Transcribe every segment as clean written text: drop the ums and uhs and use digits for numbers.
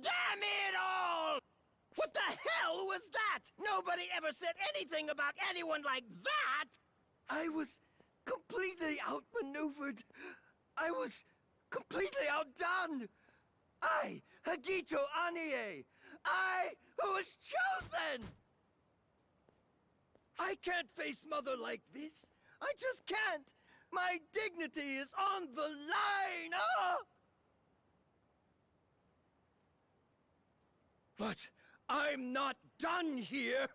Damn it all! What the hell was that? Nobody ever said anything about anyone like that! I was completely outmaneuvered. I was completely outdone. I, Hagito Anie, I who was chosen! I can't face Mother like this. I just can't. My dignity is on the line, But I'm not done here.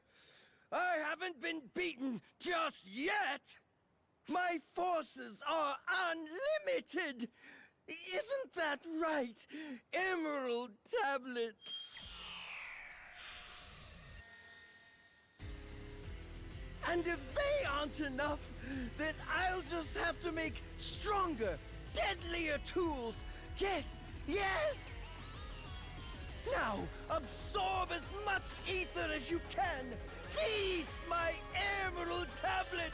I haven't been beaten just yet. My forces are unlimited. Isn't that right, Emerald Tablet? And if they aren't enough, then I'll just have to make stronger, deadlier tools. Yes, yes! Now, absorb as much ether as you can. Feast my Emerald Tablet.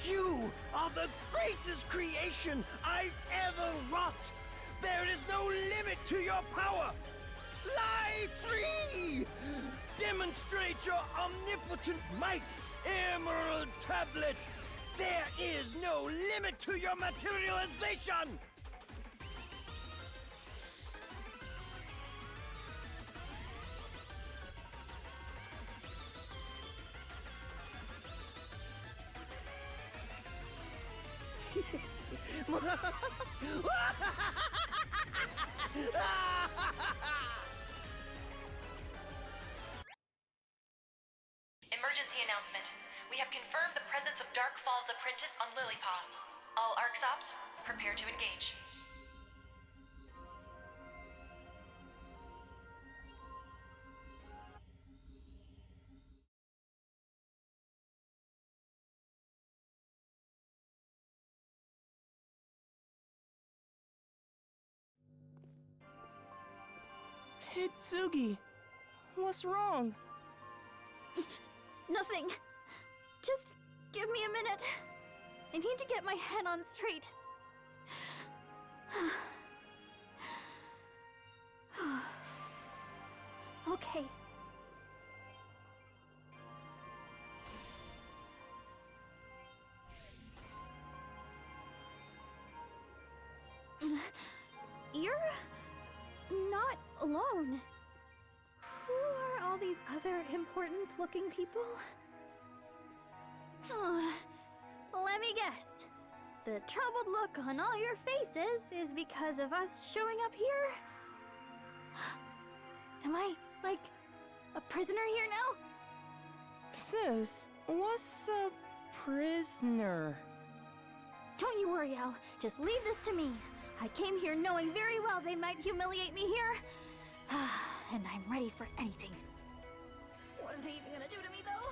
You are the greatest creation I've ever wrought. There is no limit to your power. Fly free! Demonstrate your omnipotent might, Emerald Tablet. There is no limit to your materialization. Emergency announcement. We have confirmed the presence of Dark Fall's apprentice on Lilypaw. All ArcSops, prepare to engage. Hitsugi, what's wrong? Nothing. Just give me a minute. I need to get my head on straight. Okay. You're not alone. Who are all these other important-looking people? Let me guess. The troubled look on all your faces is because of us showing up here? Am I, like, a prisoner here now? Sis, what's a prisoner? Don't you worry, Al. Just leave this to me. I came here knowing very well they might humiliate me here. And I'm ready for anything. What are they even gonna do to me, though?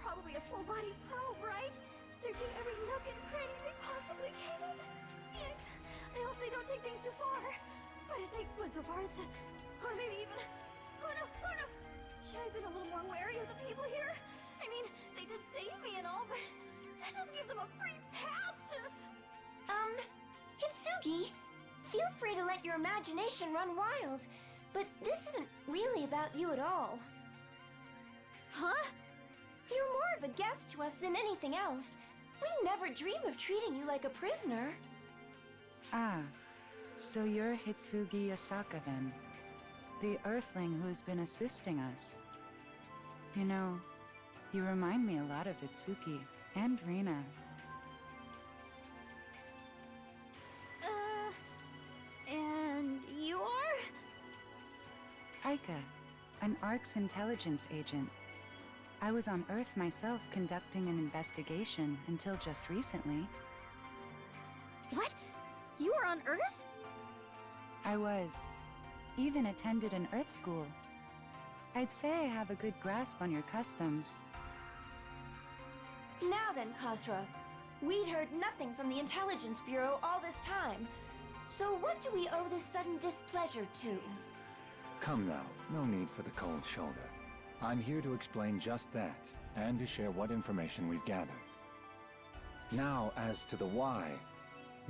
Probably a full-body probe, right? Searching every nook and cranny they possibly can. Yikes. I hope they don't take things too far. But if they went so far as to... Or maybe even... Oh no, oh no! Should I have been a little more wary of the people here? I mean, they did save me and all, but... That doesn't give them a free pass to... Hitsugi, feel free to let your imagination run wild, but this isn't really about you at all. Huh? You're more of a guest to us than anything else. We never dream of treating you like a prisoner. Ah, so you're Hitsugi Asaka then. The Earthling who's been assisting us. You know, you remind me a lot of Itsuki and Rina. And you are? Aika, an ARC's intelligence agent. I was on Earth myself conducting an investigation until just recently. What? You were on Earth? I was. Even attended an Earth school. I'd say I have a good grasp on your customs. Now then, Khosra, we'd heard nothing from the Intelligence Bureau all this time. So what do we owe this sudden displeasure to? Come now, no need for the cold shoulder. I'm here to explain just that, and to share what information we've gathered. Now, as to the why,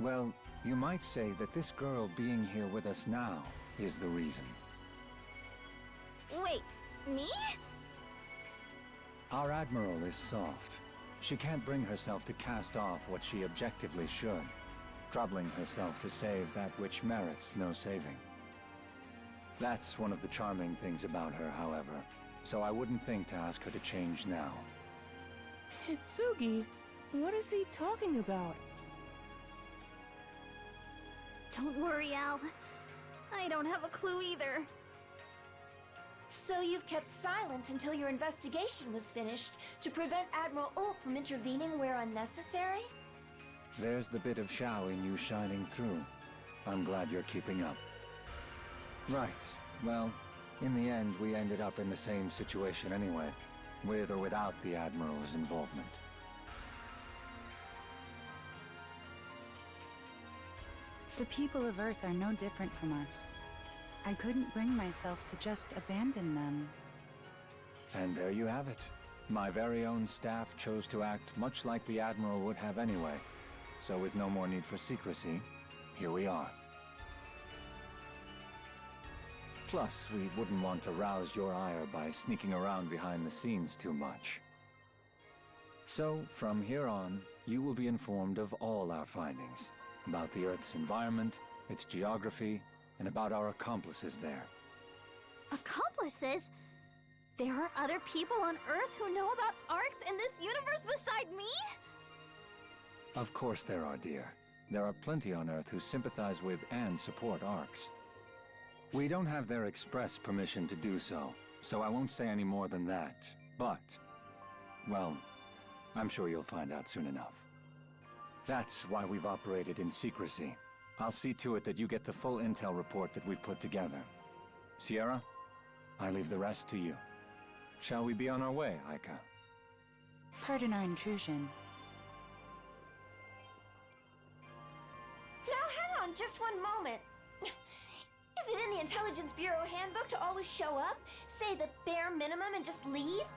well, you might say that this girl being here with us now is the reason. Wait, me? Our Admiral is soft. She can't bring herself to cast off what she objectively should, troubling herself to save that which merits no saving. That's one of the charming things about her, however, so I wouldn't think to ask her to change now. Hitsugi, what is he talking about? Don't worry, Al. I don't have a clue either. So you've kept silent until your investigation was finished to prevent Admiral Ulk from intervening where unnecessary? There's the bit of Shao in you shining through. I'm glad you're keeping up. Right. Well, in the end, we ended up in the same situation anyway, with or without the Admiral's involvement. The people of Earth are no different from us. I couldn't bring myself to just abandon them. And there you have it. My very own staff chose to act much like the Admiral would have anyway. So with no more need for secrecy, here we are. Plus, we wouldn't want to rouse your ire by sneaking around behind the scenes too much. So, from here on, you will be informed of all our findings, about the Earth's environment, its geography, and about our accomplices there. Accomplices? There are other people on Earth who know about arcs in this universe beside me? Of course there are, dear. There are plenty on Earth who sympathize with and support arcs. We don't have their express permission to do so, so I won't say any more than that. But, well, I'm sure you'll find out soon enough. That's why we've operated in secrecy. I'll see to it that you get the full intel report that we've put together. Sierra, I leave the rest to you. Shall we be on our way, Aika? Pardon our intrusion. Now hang on just one moment. Is it in the Intelligence Bureau handbook to always show up, say the bare minimum, and just leave?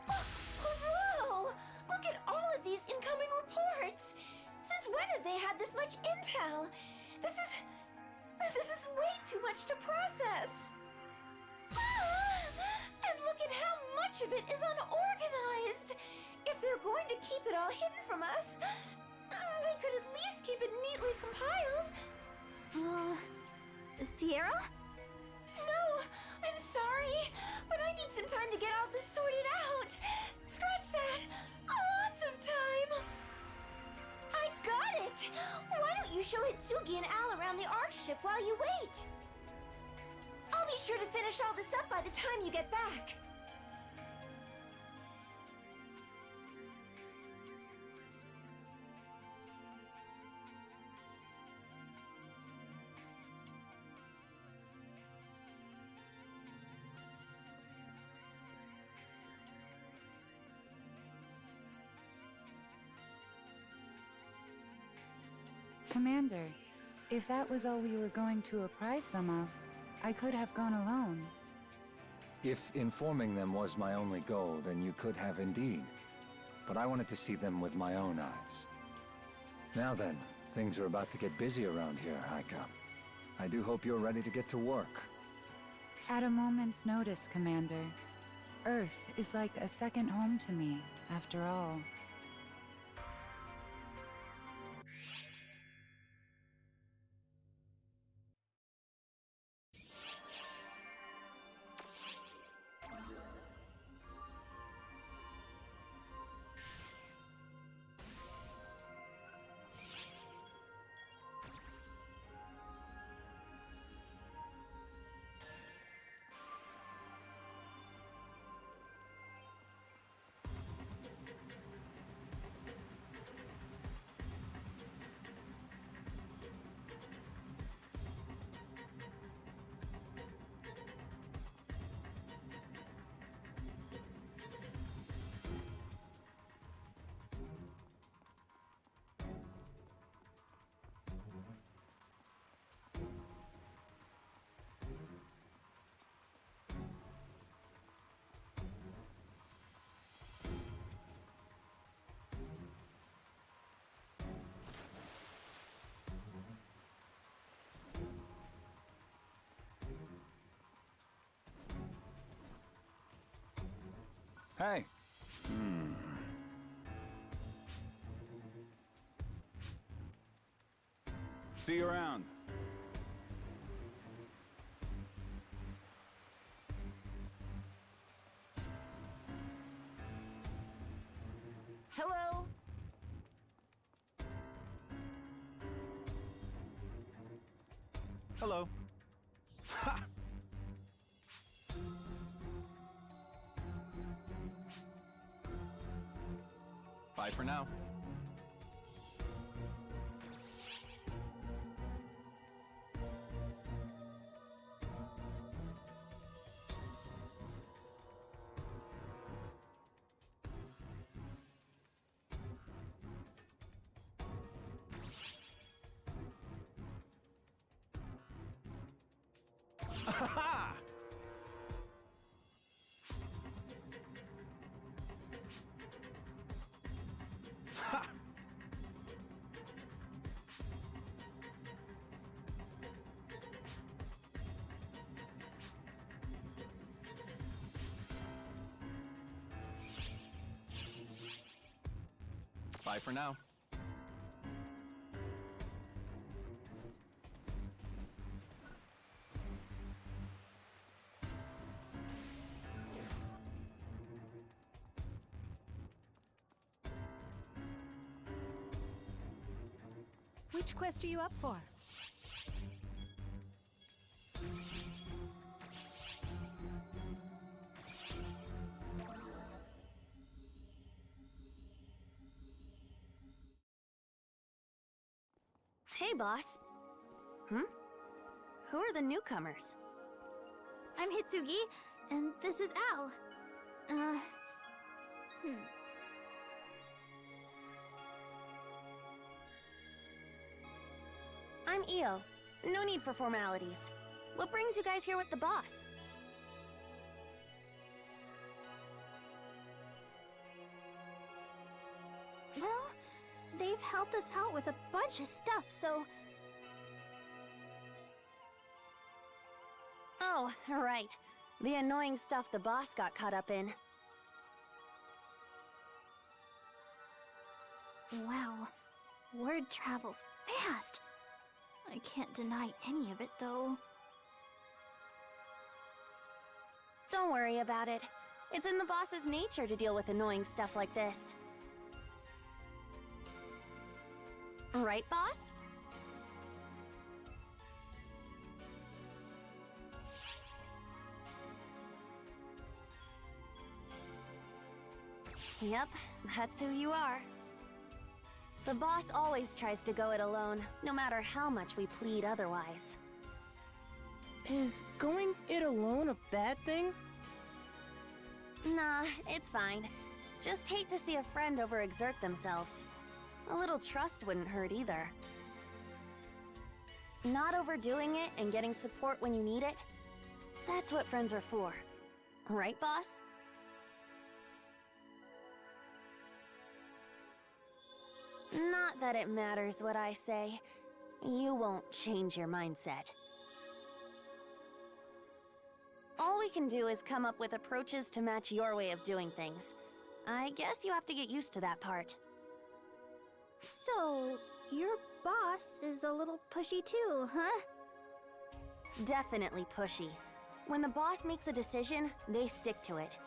Whoa! Look at all of these incoming reports! Since when have they had this much intel? This is way too much to process! And look at how much of it is unorganized! If they're going to keep it all hidden from us, they could at least keep it neatly compiled. Sierra? No, I'm sorry, but I need some time to get all this sorted out. Scratch that. Lots of time. I got it. Why don't you show Hitsugi and Al around the Ark ship while you wait? I'll be sure to finish all this up by the time you get back. Commander, if that was all we were going to apprise them of, I could have gone alone. If informing them was my only goal, then you could have indeed. But I wanted to see them with my own eyes. Now then, things are about to get busy around here, Aika. I do hope you're ready to get to work. At a moment's notice, Commander. Earth is like a second home to me, after all. Hey. See you around. Hello? Hello. Ha! Bye for now. Ha! Ha! Bye for now. Which quest are you up for? Hey, boss. Who are the newcomers? I'm Hitsugi, and this is Al. I'm Io. No need for formalities. What brings you guys here with the boss? Well, they've helped us out with a bunch of stuff, so... Oh, right. The annoying stuff the boss got caught up in. Wow. Word travels fast. I can't deny any of it, though. Don't worry about it. It's in the boss's nature to deal with annoying stuff like this. Right, boss? Yep, that's who you are. The boss always tries to go it alone, no matter how much we plead otherwise. Is going it alone a bad thing? Nah, it's fine. Just hate to see a friend overexert themselves. A little trust wouldn't hurt either. Not overdoing it and getting support when you need it, that's what friends are for. Right, boss? Not that it matters what I say. You won't change your mindset. All we can do is come up with approaches to match your way of doing things. I guess you have to get used to that part. So, your boss is a little pushy too, huh? Definitely pushy. When the boss makes a decision, they stick to it.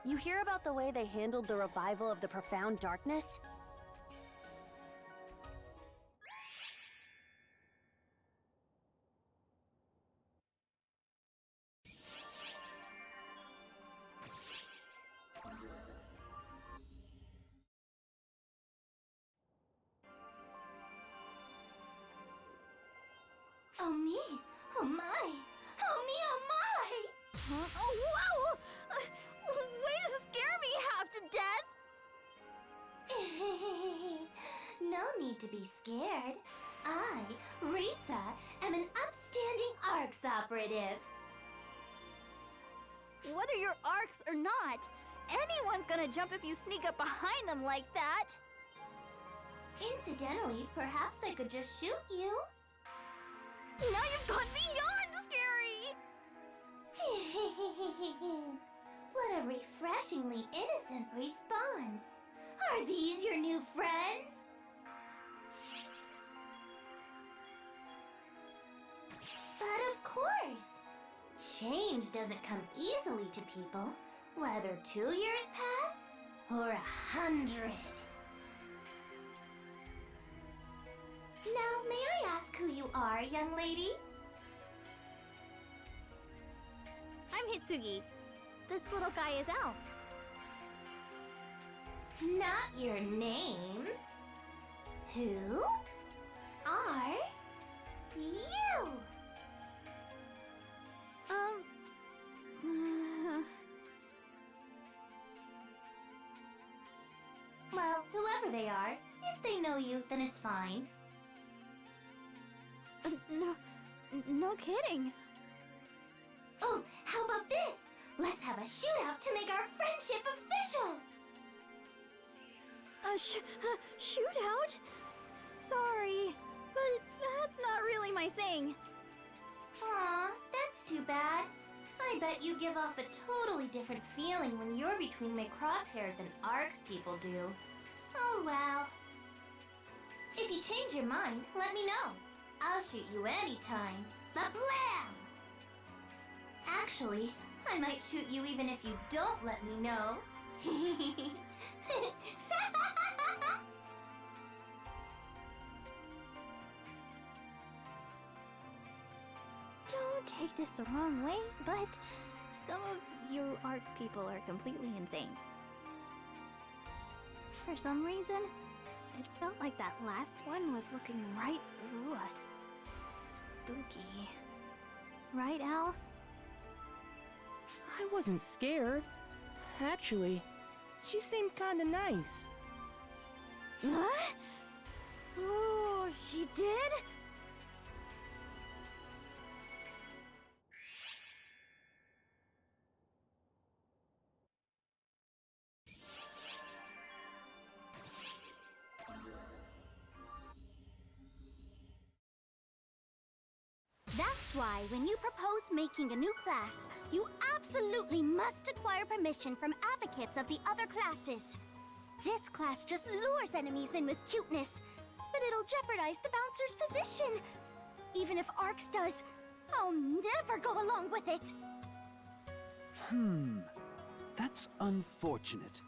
You hear about the way they handled the revival of the Profound Darkness? Oh me! Oh my! Oh me! Oh my! Huh? Oh wow! Way to scare me half to death! No need to be scared. I, Risa, am an upstanding ARCS operative. Whether you're ARCs or not, anyone's gonna jump if you sneak up behind them like that! Incidentally, perhaps I could just shoot you. Now you've gone beyond scary! What a refreshing refreshingly innocent response. Are these your new friends? But of course, change doesn't come easily to people, whether 2 years pass or 100. Now, may I ask who you are, young lady? I'm Hitsugi. This little guy is Al. Not your names. Who are you? Well, whoever they are, if they know you, then it's fine. No kidding. Oh, how about this? Let's have a shootout to make our friendship official! A shootout? Sorry, but that's not really my thing. Aw, that's too bad. I bet you give off a totally different feeling when you're between my crosshairs than ARC's people do. Oh well. If you change your mind, let me know. I'll shoot you anytime. Ba-blam! Actually, I might shoot you even if you don't let me know. Don't take this the wrong way, but some of you ARC's people are completely insane. For some reason, it felt like that last one was looking right through us. Spooky. Right, Al? I wasn't scared. Actually, she seemed kinda nice. What? Oh, she did? That's why when you propose making a new class, you absolutely must acquire permission from advocates of the other classes. This class just lures enemies in with cuteness, but it'll jeopardize the bouncer's position. Even if ARCS does, I'll never go along with it. That's unfortunate.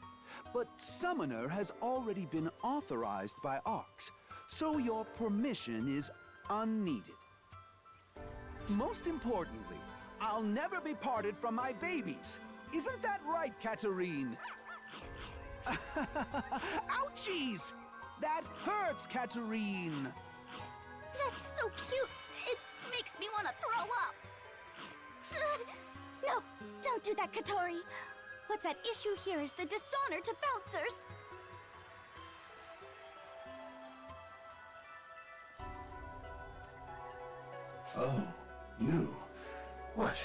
But Summoner has already been authorized by ARCS, so your permission is unneeded. Most importantly, I'll never be parted from my babies. Isn't that right, Katarine? Ouchies! That hurts, Katarine! That's so cute, it makes me want to throw up. No, don't do that, Katori. What's at issue here is the dishonor to bouncers. Oh, you? What?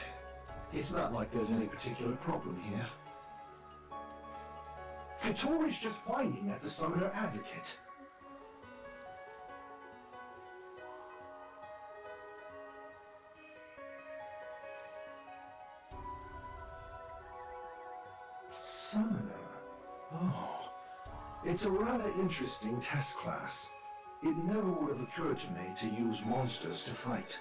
It's not like there's any particular problem here. Katori's just whining at the Summoner Advocate. Summoner? Oh. It's a rather interesting test class. It never would have occurred to me to use monsters to fight.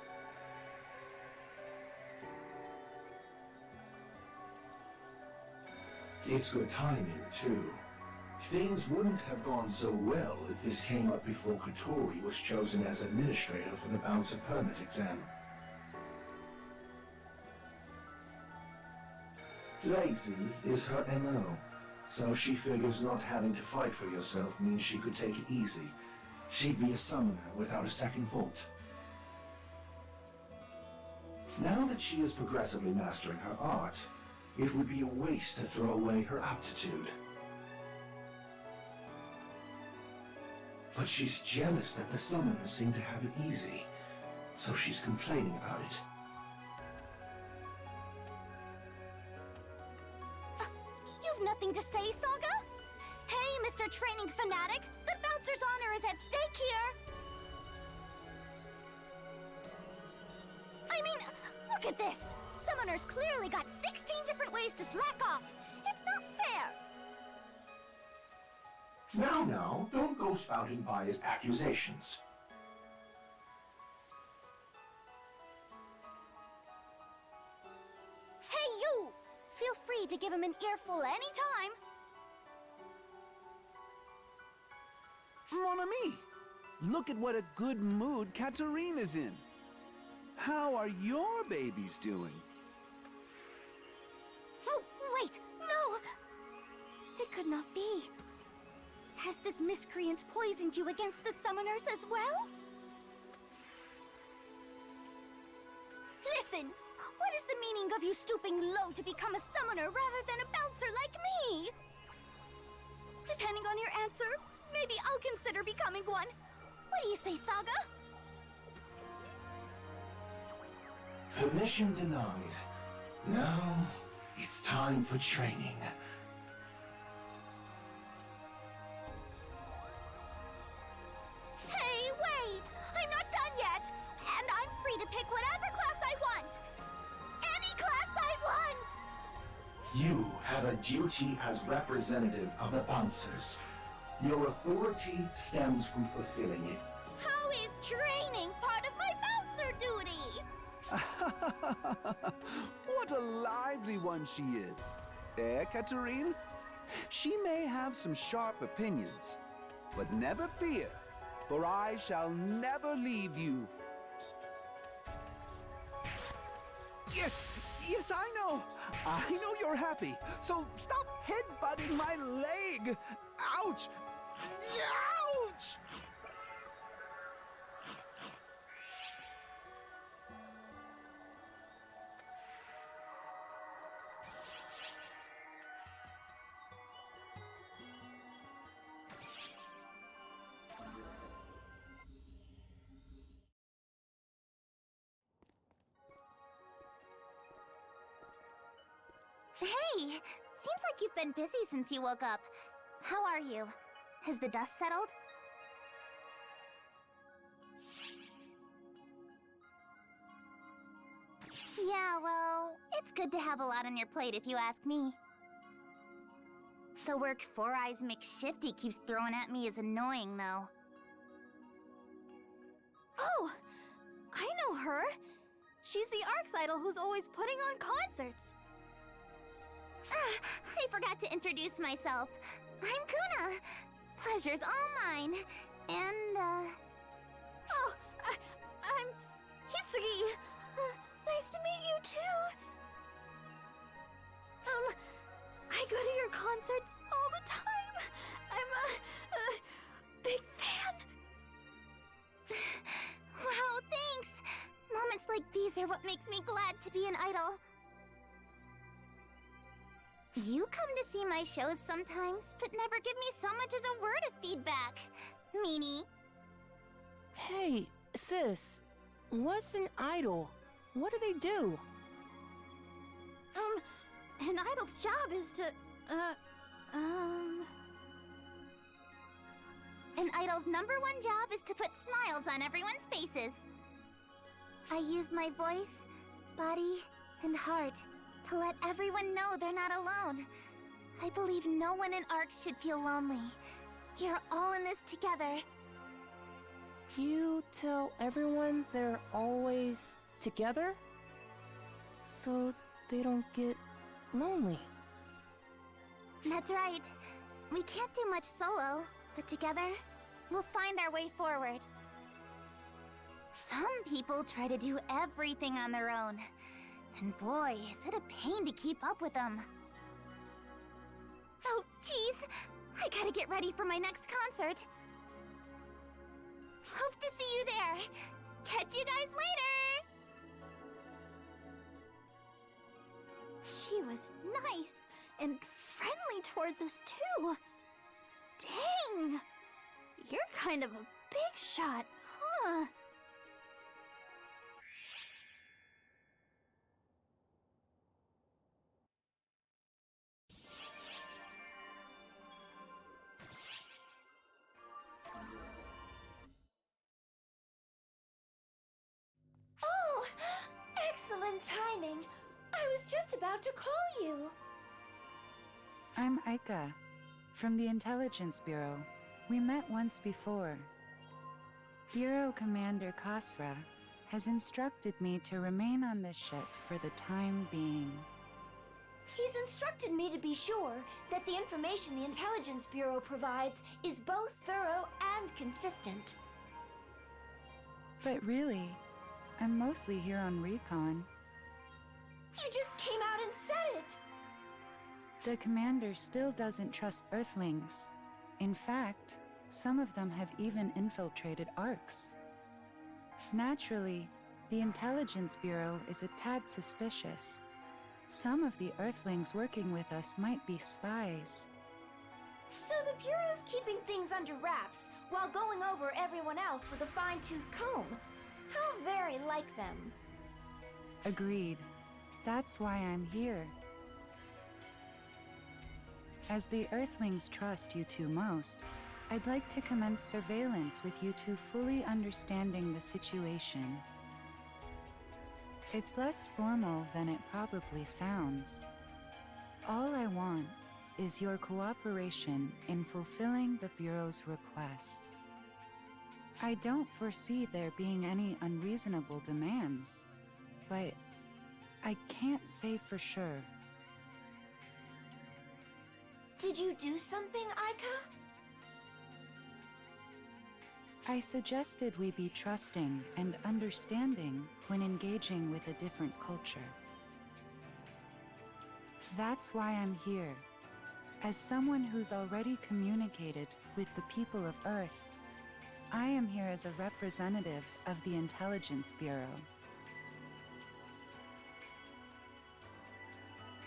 It's good timing, too. Things wouldn't have gone so well if this came up before Katori was chosen as administrator for the Bouncer Permit exam. Lazy is her MO, so she figures not having to fight for yourself means she could take it easy. She'd be a summoner without a second thought. Now that she is progressively mastering her art, it would be a waste to throw away her aptitude. But she's jealous that the summoners seem to have it easy, so she's complaining about it. You've nothing to say, Saga? Hey, Mr. Training Fanatic, the bouncer's honor is at stake here. I mean, look at this. Summoners clearly got 16 different ways to slack off. It's not fair! Now, don't go spouting biased accusations. Hey, you! Feel free to give him an earful anytime. Mon ami! Look at what a good mood Katarina's in. How are your babies doing? Oh, wait! No! It could not be. Has this miscreant poisoned you against the summoners as well? Listen! What is the meaning of you stooping low to become a summoner rather than a bouncer like me? Depending on your answer, maybe I'll consider becoming one. What do you say, Saga? Permission denied. Now, it's time for training. Hey, wait! I'm not done yet! And I'm free to pick whatever class I want! Any class I want! You have a duty as representative of the bouncers. Your authority stems from fulfilling it. How is training part of my bouncer duty? What a lively one she is. Eh, Katarine? She may have some sharp opinions, but never fear, for I shall never leave you. Yes, I know. I know you're happy, so stop headbutting my leg. Ouch! Ouch! Hey! Seems like you've been busy since you woke up. How are you? Has the dust settled? Yeah, well, it's good to have a lot on your plate if you ask me. The work Four Eyes McShifty keeps throwing at me is annoying, though. Oh! I know her! She's the Arcs idol who's always putting on concerts. I forgot to introduce myself. I'm Kuna. Pleasure's all mine. And, Oh, I'm Hitsugi. Nice to meet you, too. I go to your concerts all the time. I'm a big fan. Wow, thanks. Moments like these are what makes me glad to be an idol. You come to see my shows sometimes, but never give me so much as a word of feedback. Meanie. Hey, sis. What's an idol? What do they do? An idol's job is to, An idol's #1 job is to put smiles on everyone's faces. I use my voice, body, and heart to let everyone know they're not alone. I believe no one in Arcs should feel lonely. You're all in this together. You tell everyone they're always together? So they don't get lonely. That's right. We can't do much solo, but together, we'll find our way forward. Some people try to do everything on their own. And boy, is it a pain to keep up with them. Oh, jeez. I gotta get ready for my next concert. Hope to see you there. Catch you guys later! She was nice and friendly towards us, too. Dang! You're kind of a big shot, huh? Oh! Excellent timing! I was just about to call you. I'm Aika, from the Intelligence Bureau. We met once before. Bureau Commander Kasra has instructed me to remain on this ship for the time being. He's instructed me to be sure that the information the Intelligence Bureau provides is both thorough and consistent. But really, I'm mostly here on recon. You just came out and said it! The commander still doesn't trust Earthlings. In fact, some of them have even infiltrated ARCs. Naturally, the Intelligence Bureau is a tad suspicious. Some of the Earthlings working with us might be spies. So the Bureau's keeping things under wraps while going over everyone else with a fine-tooth comb. How very like them. Agreed. That's why I'm here. As the Earthlings trust you two most, I'd like to commence surveillance with you two fully understanding the situation. It's less formal than it probably sounds. All I want is your cooperation in fulfilling the Bureau's request. I don't foresee there being any unreasonable demands, but I can't say for sure. Did you do something, Aika? I suggested we be trusting and understanding when engaging with a different culture. That's why I'm here. As someone who's already communicated with the people of Earth, I am here as a representative of the Intelligence Bureau.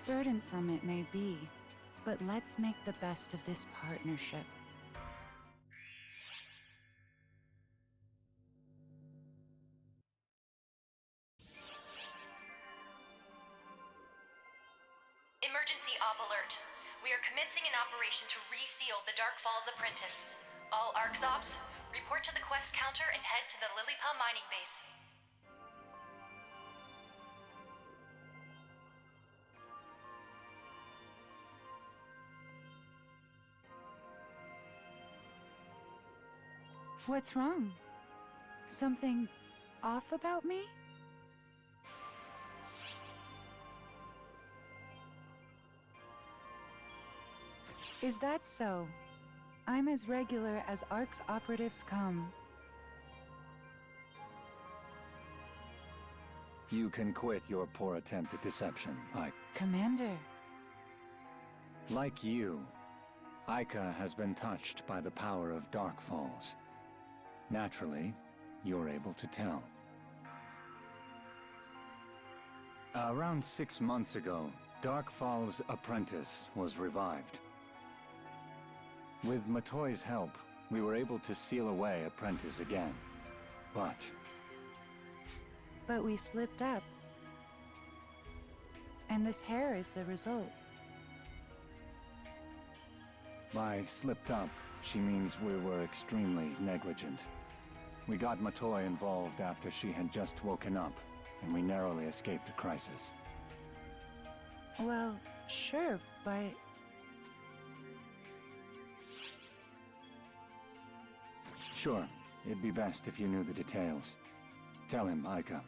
Burdensome it may be, but let's make the best of this partnership. Emergency op alert. We are commencing an operation to reseal the Dark Falls Apprentice. All ARCS ops, report to the quest counter and head to the Lilipa mining base. What's wrong? Something off about me? Is that so? I'm as regular as ARC's operatives come. You can quit your poor attempt at deception, Ike. Commander. Like you, Aika has been touched by the power of Dark Falls. Naturally, you're able to tell. Around 6 months ago, Dark Falls Apprentice was revived. With Matoi's help, we were able to seal away Apprentice again. But we slipped up. And this hair is the result. By slipped up, she means we were extremely negligent. We got Matoi involved after she had just woken up, and we narrowly escaped a crisis. Well, sure, but... Sure, it'd be best if you knew the details. Tell him, Aika.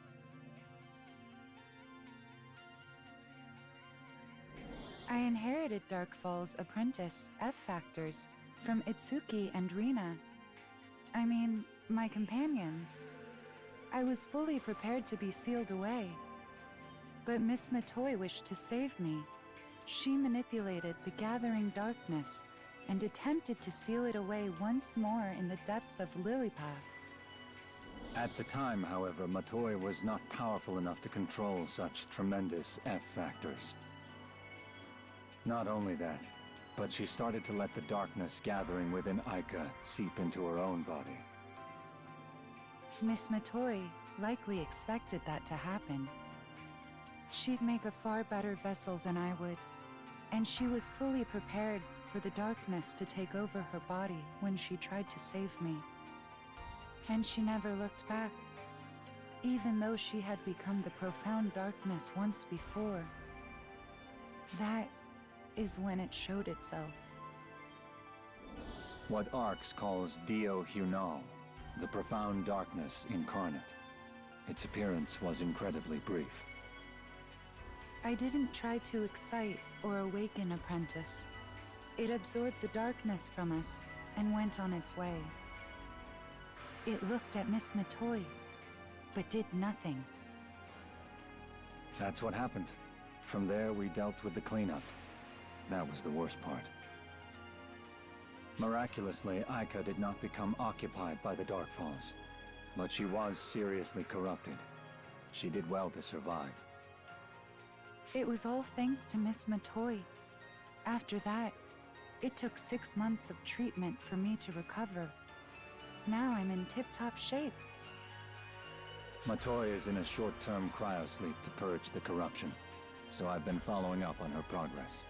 I inherited Dark Falls Apprentice F factors from Itsuki and Rina. I mean, my companions. I was fully prepared to be sealed away. But Miss Matoi wished to save me. She manipulated the gathering darkness and attempted to seal it away once more in the depths of Lilipa. At the time, however, Matoi was not powerful enough to control such tremendous F factors. Not only that, but she started to let the darkness gathering within Aika seep into her own body. Miss Matoi likely expected that to happen. She'd make a far better vessel than I would, and she was fully prepared for the darkness to take over her body when she tried to save me. And she never looked back, even though she had become the profound darkness once before. That is when it showed itself. What Arx calls Dio Hunal, the profound darkness incarnate. Its appearance was incredibly brief. I didn't try to excite or awaken Apprentice. It absorbed the darkness from us and went on its way. It looked at Miss Matoy, but did nothing. That's what happened. From there, we dealt with the cleanup. That was the worst part. Miraculously, Aika did not become occupied by the Darkfalls, but she was seriously corrupted. She did well to survive. It was all thanks to Miss Matoy. After that, it took 6 months of treatment for me to recover. Now I'm in tip-top shape. Matoy is in a short-term cryosleep to purge the corruption, so I've been following up on her progress.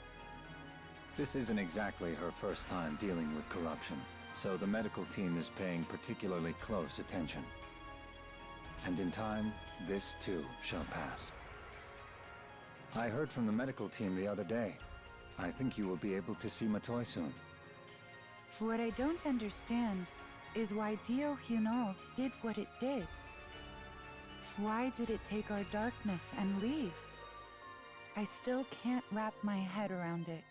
This isn't exactly her first time dealing with corruption, so the medical team is paying particularly close attention. And in time, this too shall pass. I heard from the medical team the other day. I think you will be able to see Matoy soon. What I don't understand is why Dio Hunal did what it did. Why did it take our darkness and leave? I still can't wrap my head around it.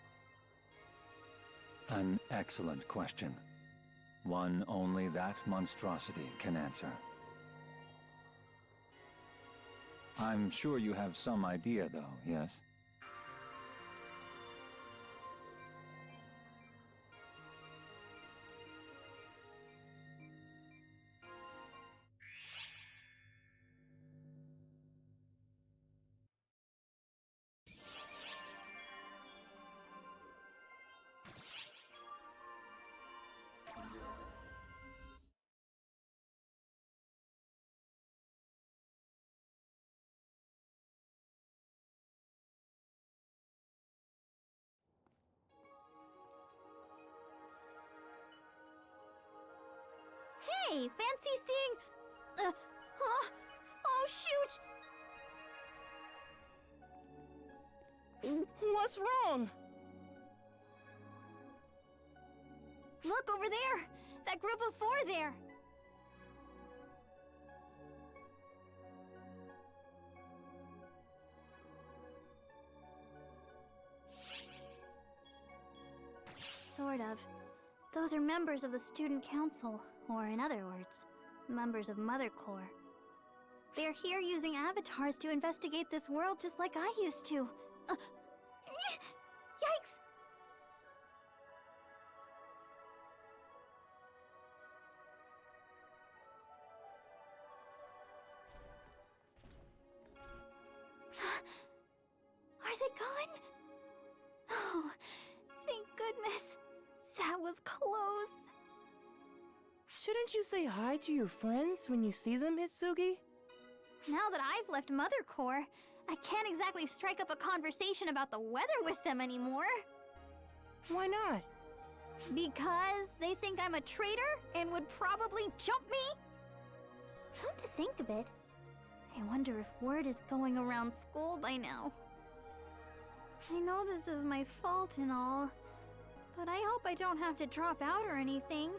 An excellent question. One only that monstrosity can answer. I'm sure you have some idea, though, yes? Hey, fancy seeing... Oh, shoot! What's wrong? Look over there! That group of 4 there! Sort of. Those are members of the student council, or in other words, members of Mother Corps. They're here using avatars to investigate this world just like I used to. Yikes! Are they gone? Oh, thank goodness. That was close. Shouldn't you say hi to your friends when you see them, Hitsugi? Now that I've left Mother Corps, I can't exactly strike up a conversation about the weather with them anymore. Why not? Because they think I'm a traitor and would probably jump me? Come to think of it, I wonder if word is going around school by now. I know this is my fault and all, but I hope I don't have to drop out or anything.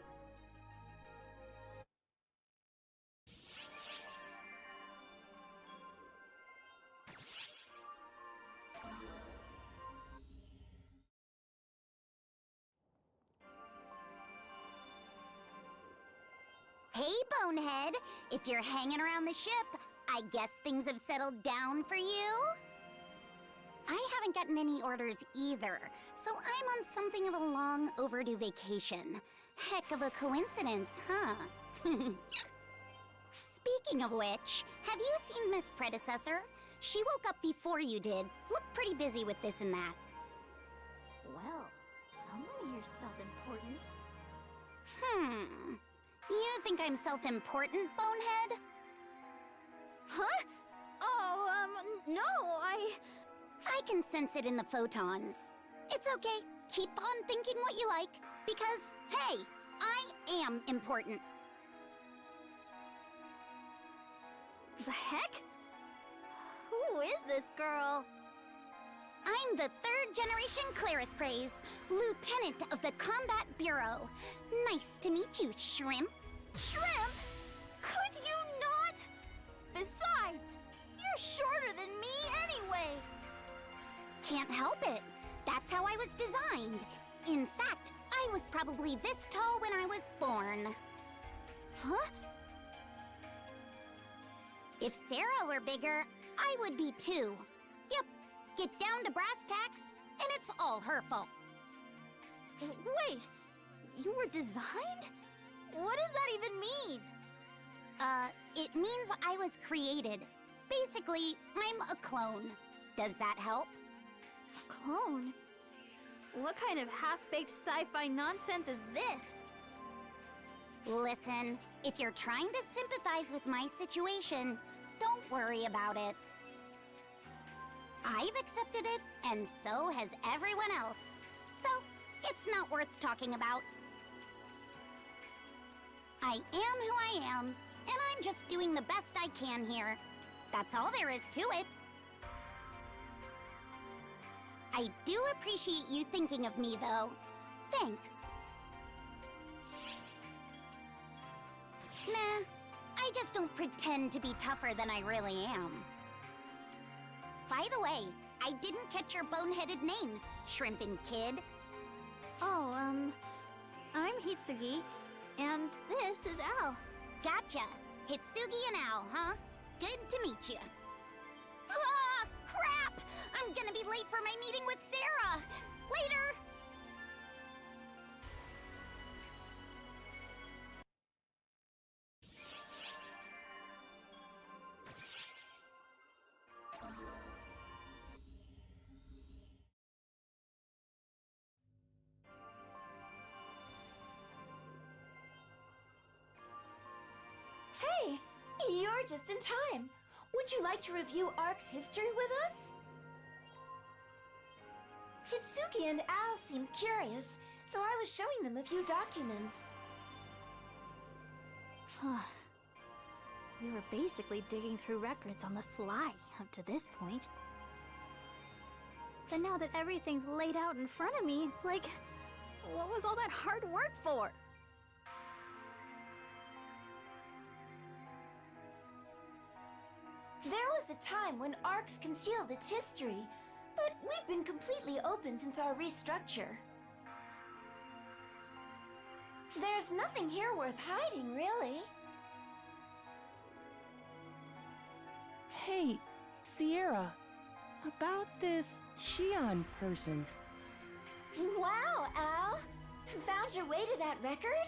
Hey, Bonehead. If you're hanging around the ship, I guess things have settled down for you? I haven't gotten any orders either, so I'm on something of a long overdue vacation. Heck of a coincidence, huh? Speaking of which, have you seen Miss Predecessor? She woke up before you did. Looked pretty busy with this and that. Well, someone here's self-important. You think I'm self-important, Bonehead? Huh? Oh, no, I can sense it in the photons. It's okay. Keep on thinking what you like, because, hey, I am important. The heck? Who is this girl? I'm I'm the third-generation Claris Craze, Lieutenant of the Combat Bureau. Nice to meet you, Shrimp. Shrimp? Could you not? Besides, you're shorter than me anyway. Can't help it. That's how I was designed. In fact, I was probably this tall when I was born. Huh? If Sarah were bigger, I would be too. Yep, get down to brass tacks, and it's all her fault. Wait, you were designed? What does that even mean? It means I was created. Basically, I'm a clone. Does that help? A clone? What kind of half-baked sci-fi nonsense is this? Listen, if you're trying to sympathize with my situation, don't worry about it. I've accepted it, and so has everyone else. So, it's not worth talking about. I am who I am, and I'm just doing the best I can here. That's all there is to it. I do appreciate you thinking of me, though. Thanks. Nah, I just don't pretend to be tougher than I really am. By the way, I didn't catch your boneheaded names, Shrimpin' Kid. Oh, I'm Hitsugi, and this is Al. Gotcha. Hitsugi and Al, huh? Good to meet you. Ah, crap! I'm gonna be late for my meeting with Sarah! Later! Hey, you're just in time. Would you like to review Ark's history with us? Hitsugi and Al seemed curious, so I was showing them a few documents. Huh. We were basically digging through records on the sly up to this point. But now that everything's laid out in front of me, it's like, what was all that hard work for? There was a time when Ark's concealed its history, but we've been completely open since our restructure. There's nothing here worth hiding, really. Hey, Sierra, about this Shion person. Wow, Al! Found your way to that record?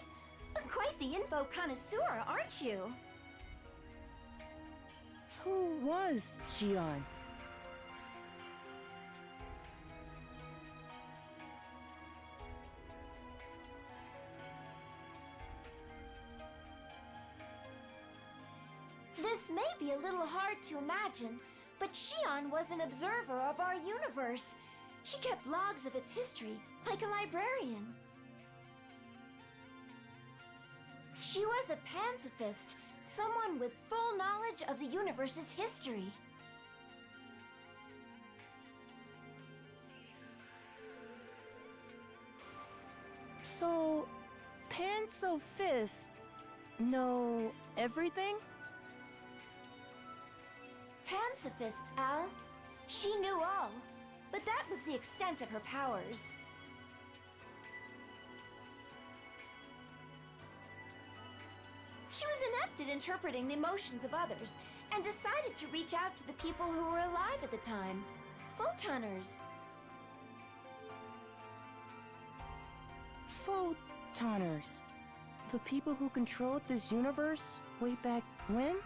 Quite the info connoisseur, aren't you? Who was Shion? This may be a little hard to imagine, but Shion was an observer of our universe. She kept logs of its history, like a librarian. She was a pacifist, someone with full knowledge of the universe's history. So, Pacifist know everything? Pacifists, Al. She knew all, but that was the extent of her powers. She was inept at interpreting the emotions of others, and decided to reach out to the people who were alive at the time. Photoners. Photoners. The people who controlled this universe way back when?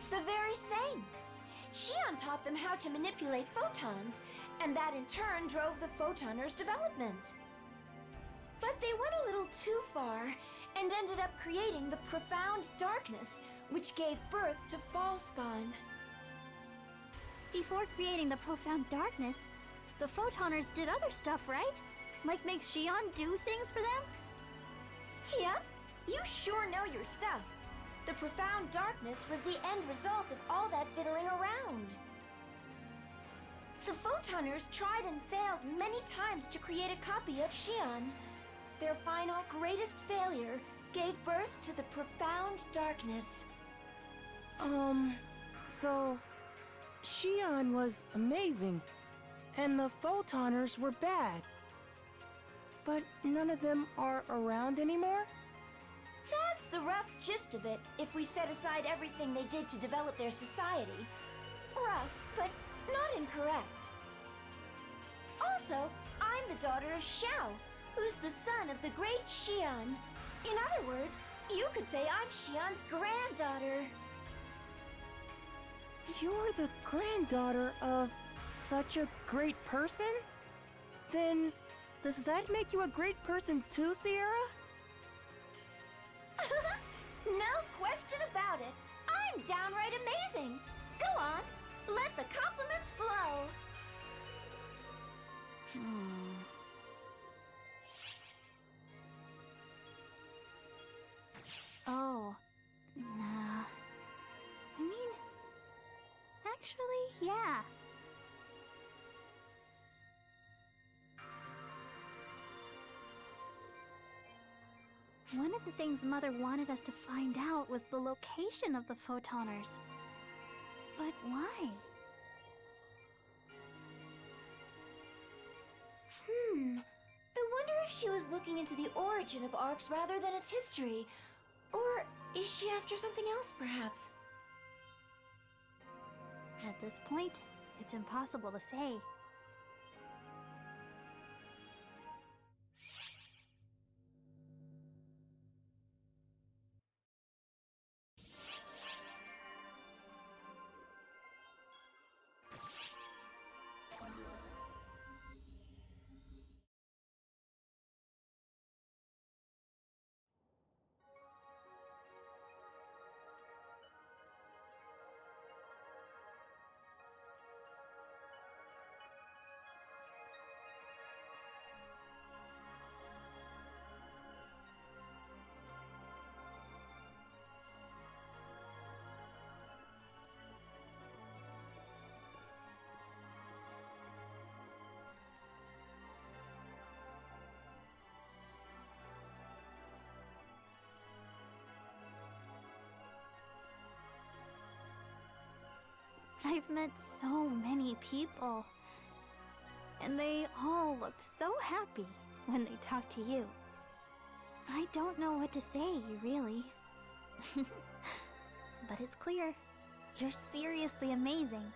The very same. Shion taught them how to manipulate photons, and that in turn drove the Photoners' development. But they went a little too far, and ended up creating the profound darkness, which gave birth to Fallspawn. Before creating the profound darkness, the Photoners did other stuff, right? Like make Shion do things for them? Yep, you sure know your stuff. The profound darkness was the end result of all that fiddling around. The Photoners tried and failed many times to create a copy of Xion. Their final, greatest failure gave birth to the profound darkness. So Xion was amazing, and the Photoners were bad. But none of them are around anymore? That's the rough gist of it, if we set aside everything they did to develop their society. Rough, but not incorrect. Also, I'm the daughter of Xiao, who's the son of the great Xion. In other words, you could say I'm Xion's granddaughter. You're the granddaughter of such a great person? Then, does that make you a great person too, Sierra? No question about it. I'm downright amazing. Go on, let the compliments flow. Oh, nah. I mean, actually, yeah. One of the things Mother wanted us to find out was the location of the Photoners. But why? I wonder if she was looking into the origin of ARCS rather than its history. Or is she after something else, perhaps? At this point, it's impossible to say. I've met so many people, and they all looked so happy when they talked to you. I don't know what to say, really. But it's clear, you're seriously amazing.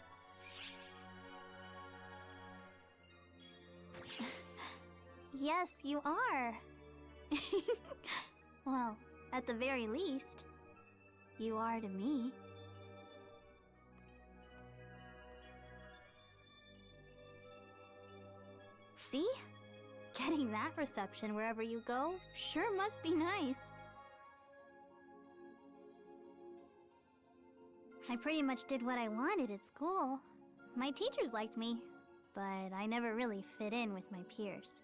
Yes, you are. Well, at the very least, you are to me. See? Getting that reception wherever you go sure must be nice. I pretty much did what I wanted at school. My teachers liked me, but I never really fit in with my peers.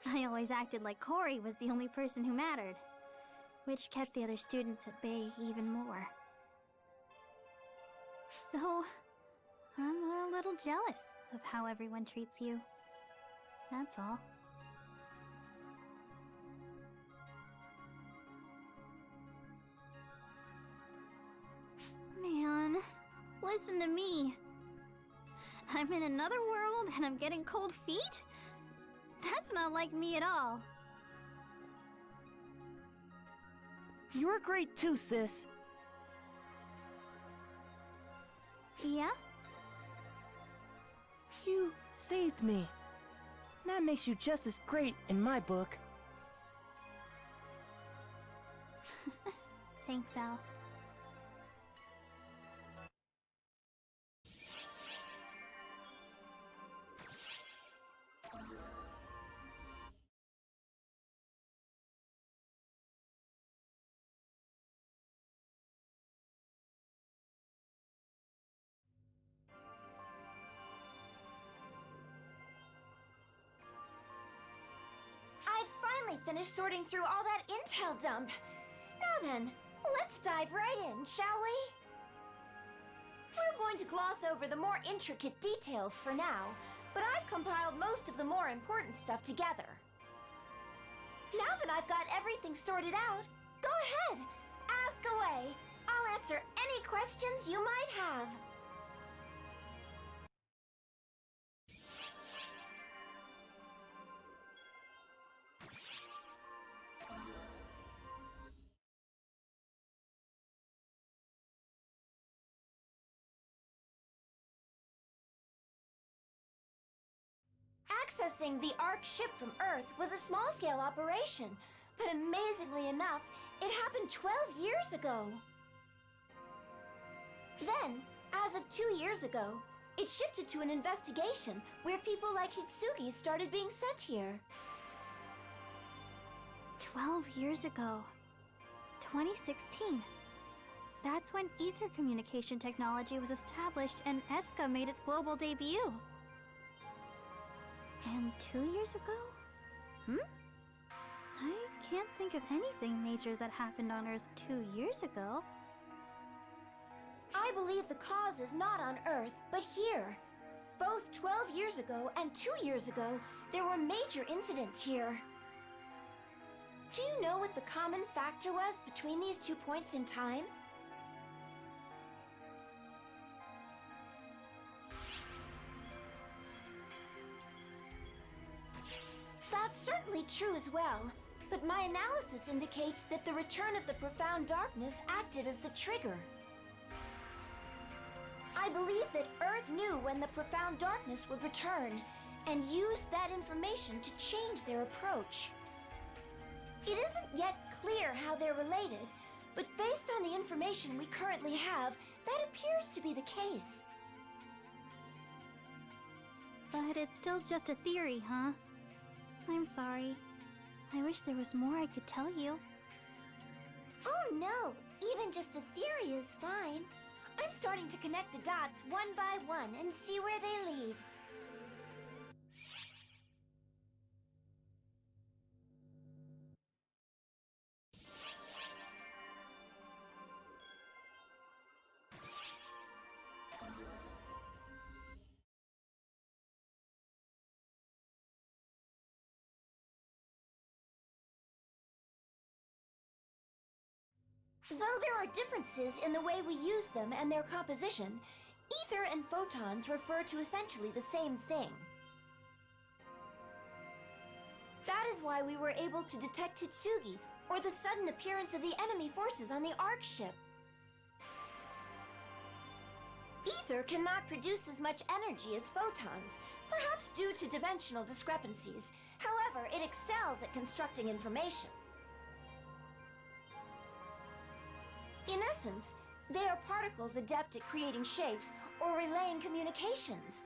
I always acted like Corey was the only person who mattered, which kept the other students at bay even more. So, I'm a little jealous of how everyone treats you. That's all. Man, listen to me. I'm in another world and I'm getting cold feet? That's not like me at all. You're great too, sis. Yeah? You saved me. That makes you just as great in my book. Thanks, Al. I've finally finished sorting through all that intel dump. Now then, Let's dive right in, shall we? We're going to gloss over the more intricate details for now, but I've compiled most of the more important stuff together. Now that I've got everything sorted out, go ahead, ask away. I'll answer any questions you might have. Accessing the Ark ship from Earth was a small-scale operation, but amazingly enough, it happened 12 years ago. Then, as of 2 years ago, it shifted to an investigation where people like Hitsugi started being sent here. 12 years ago. 2016. That's when ether communication technology was established and ESCA made its global debut. And 2 years ago? I can't think of anything major that happened on Earth 2 years ago. I believe the cause is not on Earth, but here. Both 12 years ago and 2 years ago, there were major incidents here. Do you know what the common factor was between these 2 points in time? That's certainly true as well, but my analysis indicates that the return of the profound darkness acted as the trigger. I believe that Earth knew when the profound darkness would return, and used that information to change their approach. It isn't yet clear how they're related, but based on the information we currently have, that appears to be the case. But it's still just a theory, huh? I'm sorry. I wish there was more I could tell you. Oh no! Even just a theory is fine. I'm starting to connect the dots one by one and see where they lead. Though there are differences in the way we use them and their composition, ether and photons refer to essentially the same thing. That is why we were able to detect Hitsugi, or the sudden appearance of the enemy forces on the Ark ship. Ether cannot produce as much energy as photons, perhaps due to dimensional discrepancies. However, it excels at constructing information. In essence, they are particles adept at creating shapes or relaying communications.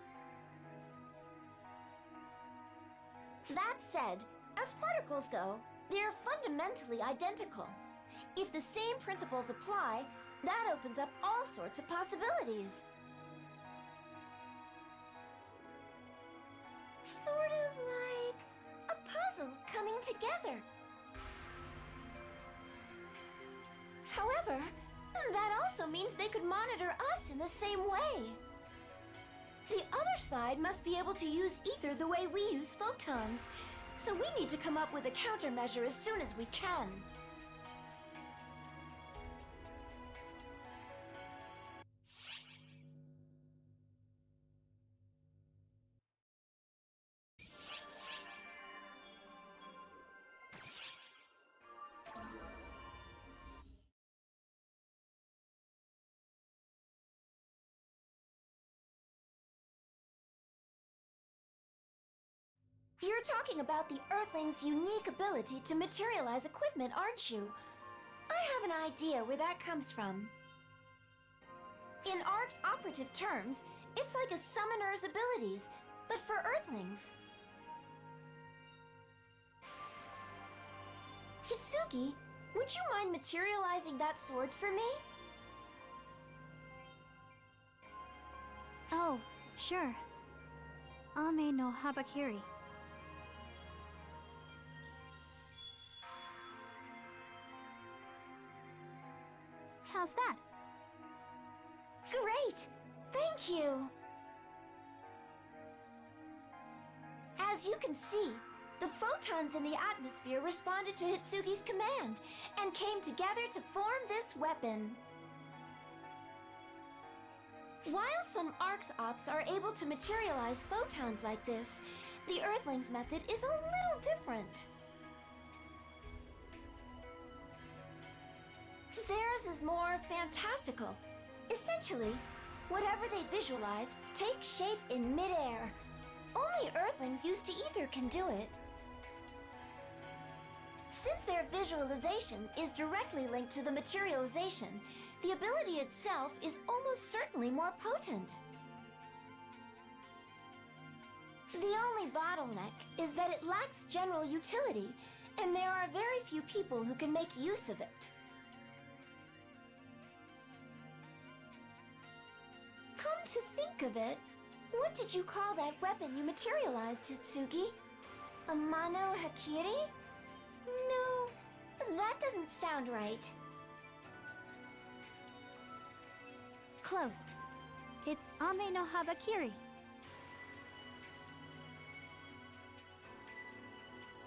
That said, as particles go, they are fundamentally identical. If the same principles apply, that opens up all sorts of possibilities. Sort of like a puzzle coming together. However, that also means they could monitor us in the same way. The other side must be able to use ether the way we use photons, so we need to come up with a countermeasure as soon as we can. You're talking about the Earthling's unique ability to materialize equipment, aren't you? I have an idea where that comes from. In Ark's operative terms, it's like a summoner's abilities, but for Earthlings. Hitsugi, would you mind materializing that sword for me? Oh, sure. Ame no Habakiri. Great! Thank you! As you can see, the photons in the atmosphere responded to Hitsugi's command and came together to form this weapon. While some ARC's ops are able to materialize photons like this, the Earthlings' method is a little different. Theirs is more fantastical. Essentially, whatever they visualize takes shape in midair. Only Earthlings used to ether can do it. Since their visualization is directly linked to the materialization, the ability itself is almost certainly more potent. The only bottleneck is that it lacks general utility, and there are very few people who can make use of it. Come to think of it, what did you call that weapon you materialized, Hitsugi? A Mano Hakiri? No, that doesn't sound right. Close. It's Ame no Habakiri.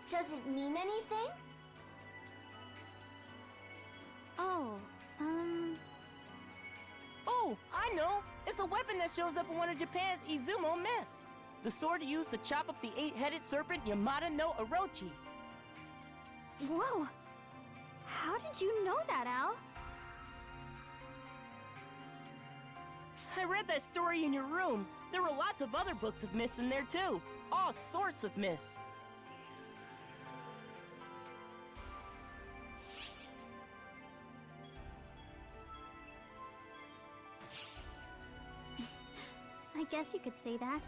Does it mean anything? Oh, Oh, I know! It's a weapon that shows up in one of Japan's Izumo myths. The sword used to chop up the 8-headed serpent Yamada no Orochi. Whoa! How did you know that, Al? I read that story in your room. There were lots of other books of myths in there too. All sorts of myths. I guess you could say that.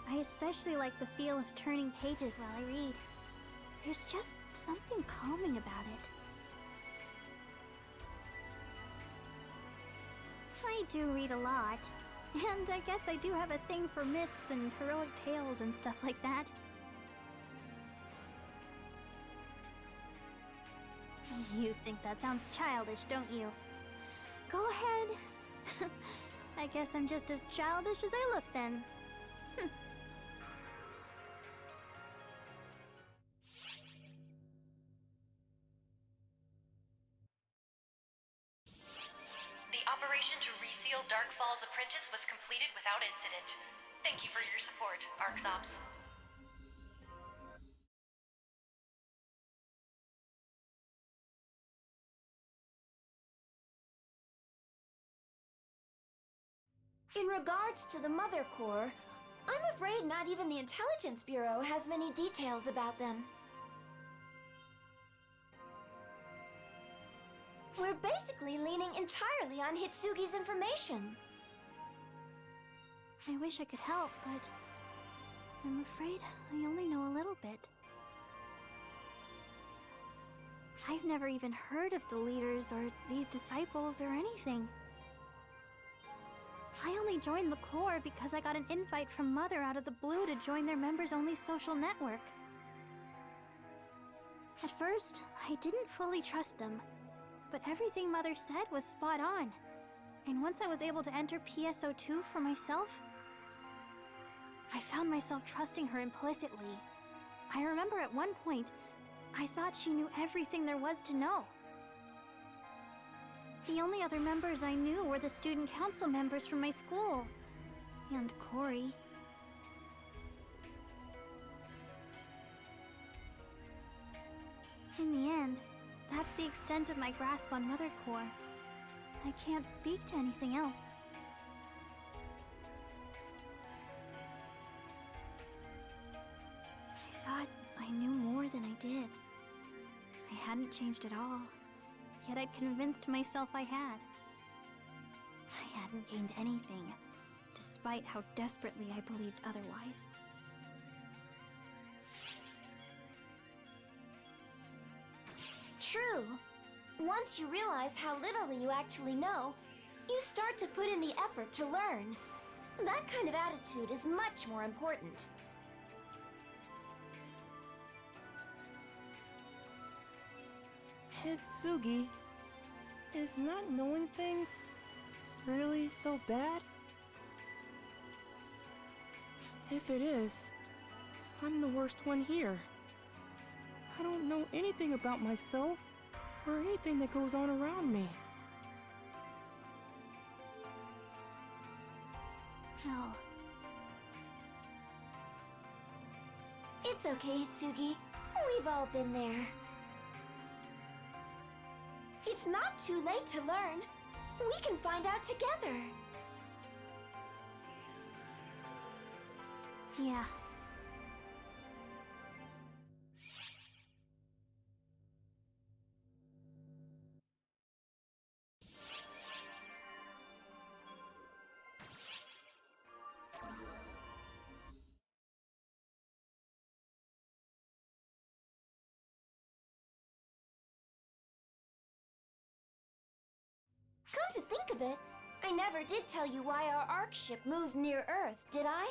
I especially like the feel of turning pages while I read. There's just something calming about it. I do read a lot, and I guess I do have a thing for myths and heroic tales and stuff like that. You think that sounds childish, don't you? Go ahead. I guess I'm just as childish as I look then. The operation to reseal Dark Falls Apprentice was completed without incident. Thank you for your support, ARC's Ops. In regards to the Mother Corps, I'm afraid not even the Intelligence Bureau has many details about them. We're basically leaning entirely on Hitsugi's information. I wish I could help, but I'm afraid I only know a little bit. I've never even heard of the leaders or these disciples or anything. I only joined the Corps because I got an invite from Mother out of the blue to join their members-only social network. At first, I didn't fully trust them, but everything Mother said was spot on. And once I was able to enter PSO2 for myself, I found myself trusting her implicitly. I remember at one point, I thought she knew everything there was to know. The only other members I knew were the student council members from my school. And Corey. In the end, that's the extent of my grasp on Mother Corps. I can't speak to anything else. I thought I knew more than I did. I hadn't changed at all. Yet I'd convinced myself I had. I hadn't gained anything, despite how desperately I believed otherwise. True. Once you realize how little you actually know, you start to put in the effort to learn. That kind of attitude is much more important. Hitsugi, is not knowing things really really so bad? If it is, I'm the worst one here. I don't know anything about myself or anything that goes on around me. No. It's okay, Hitsugi. We've all been there. It's not too late to learn. We can find out together. Yeah. Come to think of it, I never did tell you why our Ark ship moved near Earth, did I?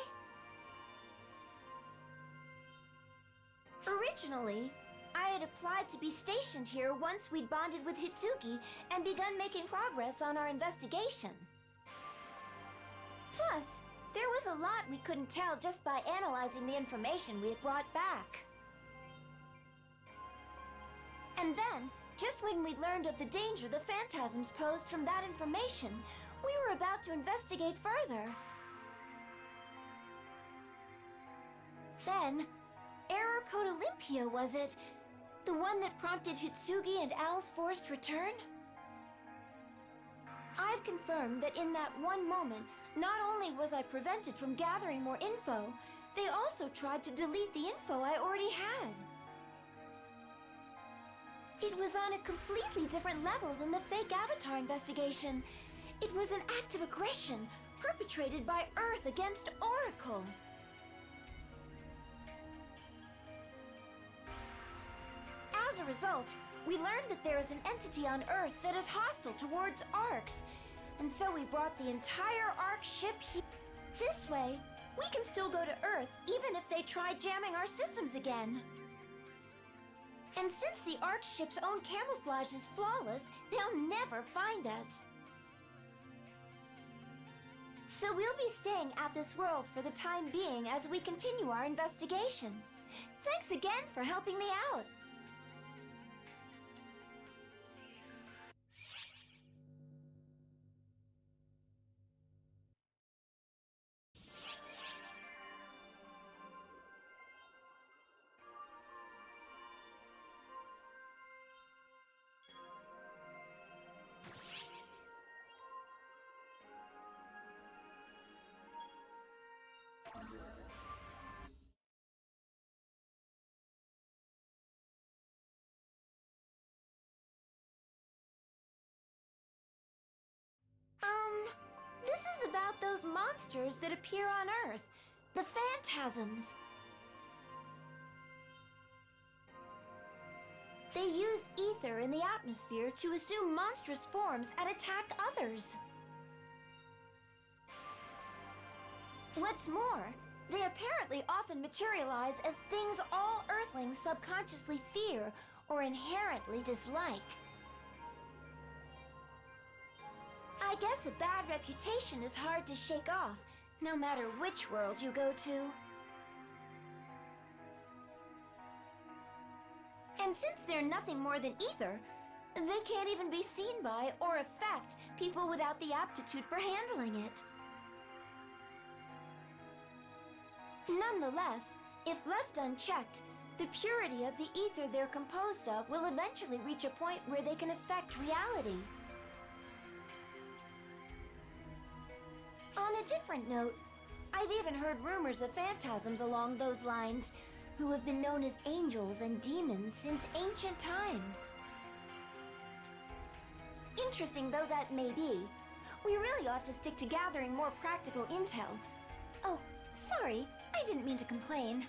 Originally, I had applied to be stationed here once we'd bonded with Hitsugi and begun making progress on our investigation. Plus, there was a lot we couldn't tell just by analyzing the information we had brought back. And then, just when we'd learned of the danger the phantasms posed from that information, we were about to investigate further. Then, Error Code Olympia, was it? The one that prompted Hitsugi and Al's forced return? I've confirmed that in that one moment, not only was I prevented from gathering more info, they also tried to delete the info I already had. It was on a completely different level than the fake avatar investigation. It was an act of aggression perpetrated by Earth against Oracle. As a result, we learned that there is an entity on Earth that is hostile towards Arks, and so we brought the entire Ark ship here. This way, we can still go to Earth even if they try jamming our systems again. And since the Ark ship's own camouflage is flawless, they'll never find us. So we'll be staying at this world for the time being as we continue our investigation. Thanks again for helping me out. This is about those monsters that appear on Earth, the phantasms. They use ether in the atmosphere to assume monstrous forms and attack others. What's more, they apparently often materialize as things all Earthlings subconsciously fear or inherently dislike. I guess a bad reputation is hard to shake off, no matter which world you go to. And since they're nothing more than ether, they can't even be seen by or affect people without the aptitude for handling it. Nonetheless, if left unchecked, the purity of the ether they're composed of will eventually reach a point where they can affect reality. On a different note, I've even heard rumors of phantasms along those lines, who have been known as angels and demons since ancient times. Interesting though that may be, we really ought to stick to gathering more practical intel. Oh, sorry, I didn't mean to complain.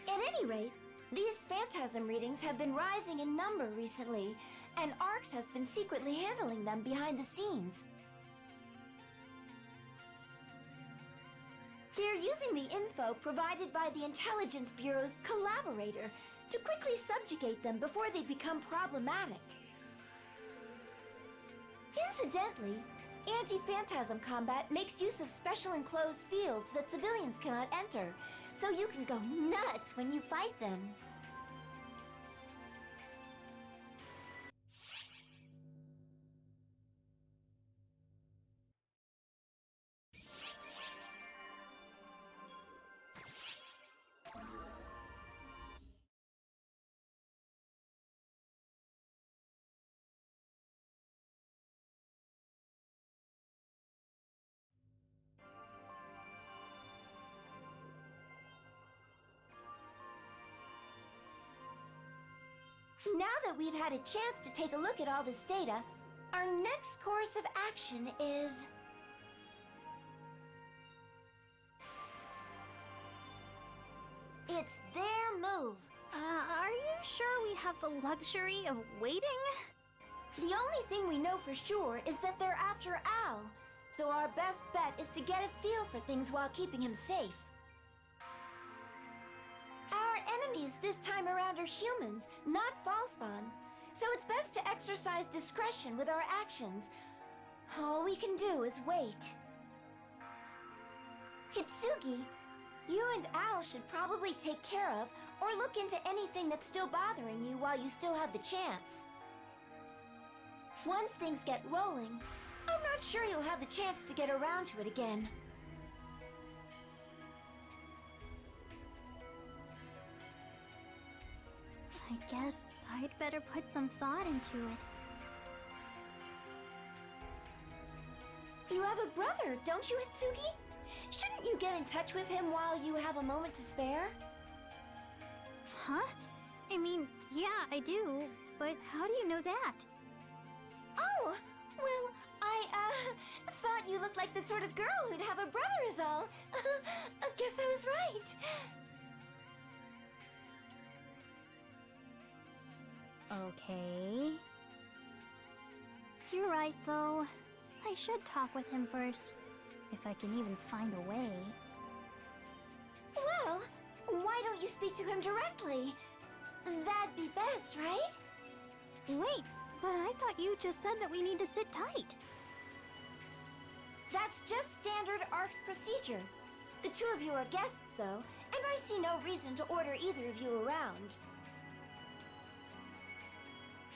At any rate, these phantasm readings have been rising in number recently, and ARX has been secretly handling them behind the scenes. They're using the info provided by the Intelligence Bureau's collaborator to quickly subjugate them before they become problematic. In Incidentally, anti-phantasm combat makes use of special enclosed fields that civilians cannot enter, so you can go nuts when you fight them. Now that we've had a chance to take a look at all this data, our next course of action is... It's their move. Are you sure we have the luxury of waiting? The only thing we know for sure is that they're after Al, so our best bet is to get a feel for things while keeping him safe. Our enemies this time around are humans, not Falspawn, so it's best to exercise discretion with our actions. All we can do is wait. Hitsugi, you and Al should probably take care of or look into anything that's still bothering you while you still have the chance. Once things get rolling, I'm not sure you'll have the chance to get around to it again. I guess I'd better put some thought into it. You have a brother, don't you, Hitsugi? Shouldn't you get in touch with him while you have a moment to spare? Huh? I mean, yeah, I do, but how do you know that? Oh, well, I thought you looked like the sort of girl who'd have a brother is all. I guess I was right. Okay. You're right, though. I should talk with him first, if I can even find a way. Well, why don't you speak to him directly? That'd be best, right? Wait, but I thought you just said that we need to sit tight. That's just standard ARC's procedure. The two of you are guests, though, and I see no reason to order either of you around.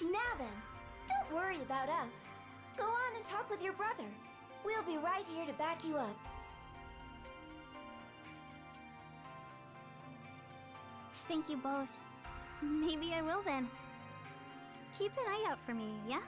Now then, don't worry about us. Go on and talk with your brother. We'll be right here to back you up. Thank you both. Maybe I will then. Keep an eye out for me, yeah?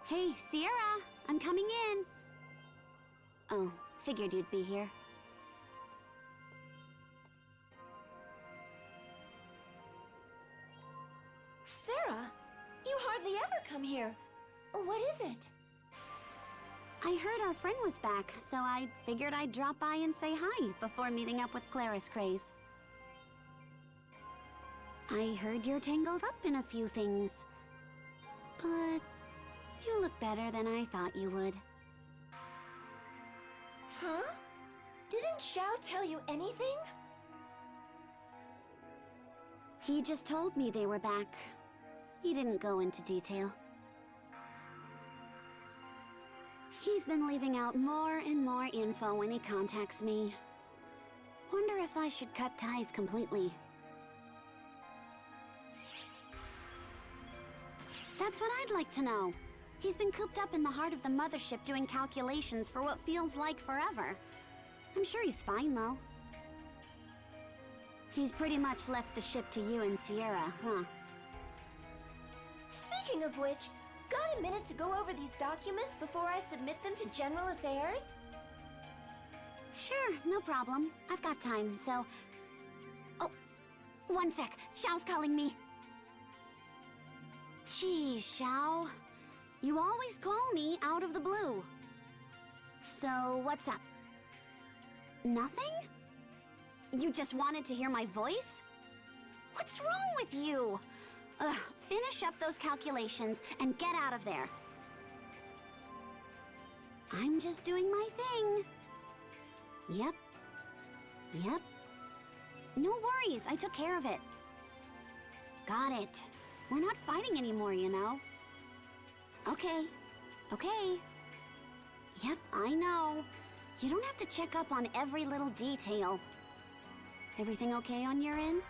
Hey, Sierra, I'm coming in. Oh, figured you'd be here. Sarah, you hardly ever come here. What is it? I heard our friend was back, so I figured I'd drop by and say hi before meeting up with Claris Craze. I heard you're tangled up in a few things, but you look better than I thought you would. Huh? Didn't Xiao tell you anything? He just told me they were back. He didn't go into detail. He's been leaving out more and more info when he contacts me. Wonder if I should cut ties completely. That's what I'd like to know. He's been cooped up in the heart of the mothership doing calculations for what feels like forever. I'm sure he's fine, though. He's pretty much left the ship to you and Sierra, huh? Speaking of which, got a minute to go over these documents before I submit them to General Affairs? Sure, no problem. I've got time, so... Oh, one sec. Xiao's calling me. Geez, Xiao. You always call me out of the blue. So, what's up? Nothing? You just wanted to hear my voice? What's wrong with you? Ugh, finish up those calculations and get out of there. I'm just doing my thing. Yep. Yep. No worries, I took care of it. Got it. We're not fighting anymore, you know. Okay. Okay. Yep, I know. You don't have to check up on every little detail. Everything okay on your end?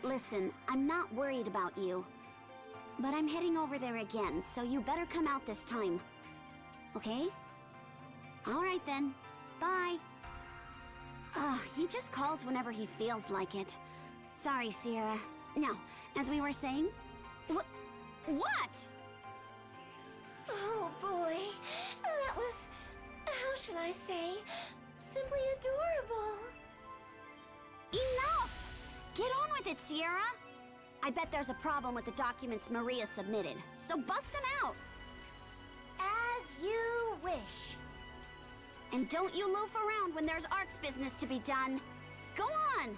Listen, I'm not worried about you. But I'm heading over there again, so you better come out this time. Okay? Alright then. Bye. He just calls whenever he feels like it. Sorry, Sierra. Now, as we were saying... What? Oh boy, that was, how should I say, simply adorable. Enough! Get on with it, Sierra! I bet there's a problem with the documents Maria submitted, so bust them out! As you wish. And don't you loaf around when there's Ark's business to be done. Go on!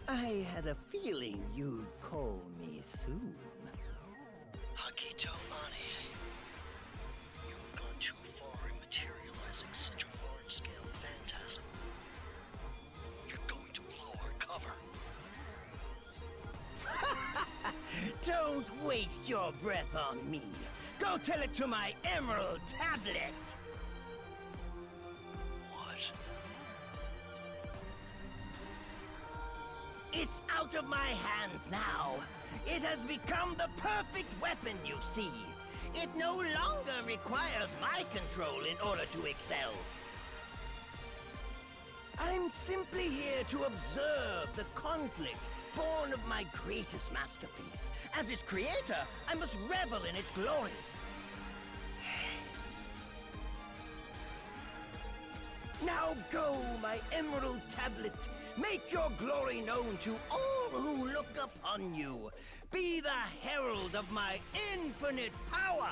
I had a feeling you'd call me soon. Hakito Mane. You've gone too far in materializing such a large-scale phantasm. You're going to blow our cover. Don't waste your breath on me. Go tell it to my emerald tablet. It's out of my hands now. It has become the perfect weapon, you see. It no longer requires my control in order to excel. I'm simply here to observe the conflict born of my greatest masterpiece. As its creator, I must revel in its glory. Now go, my emerald tablet. Make your glory known to all who look upon you. Be the herald of my infinite power.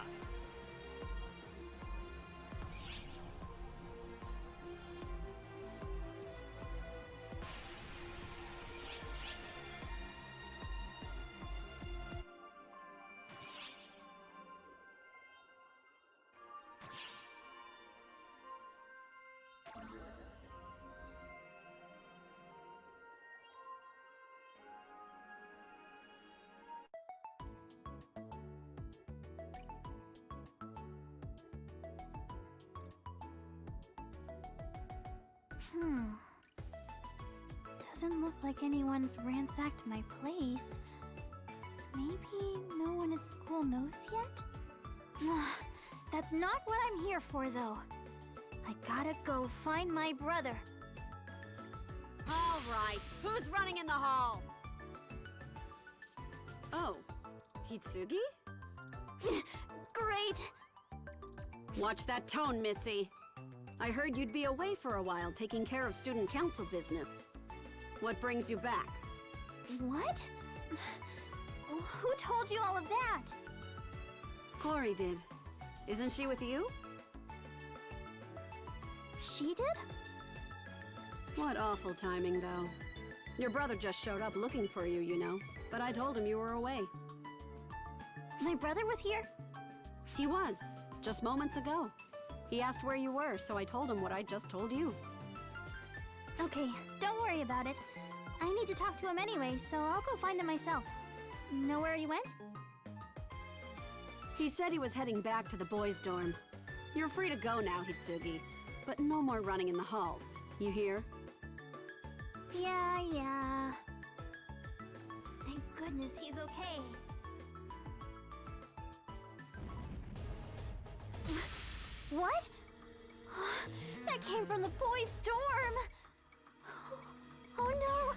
Doesn't look like anyone's ransacked my place. Maybe no one at school knows yet? That's not what I'm here for, though. I gotta go find my brother. All right, who's running in the hall? Oh, Hitsugi? Great! Watch that tone, Missy. I heard you'd be away for a while taking care of student council business. What brings you back? What? Who told you all of that? Corey did. Isn't she with you? She did? What awful timing, though. Your brother just showed up looking for you, you know. But I told him you were away. My brother was here? He was, just moments ago. He asked where you were, so I told him what I just told you. Okay, don't worry about it. I need to talk to him anyway, so I'll go find him myself. Know where he went? He said he was heading back to the boys' dorm. You're free to go now, Hitsugi. But no more running in the halls. You hear? Yeah. goodness he's okay. What? That came from the boys' dorm! Oh no!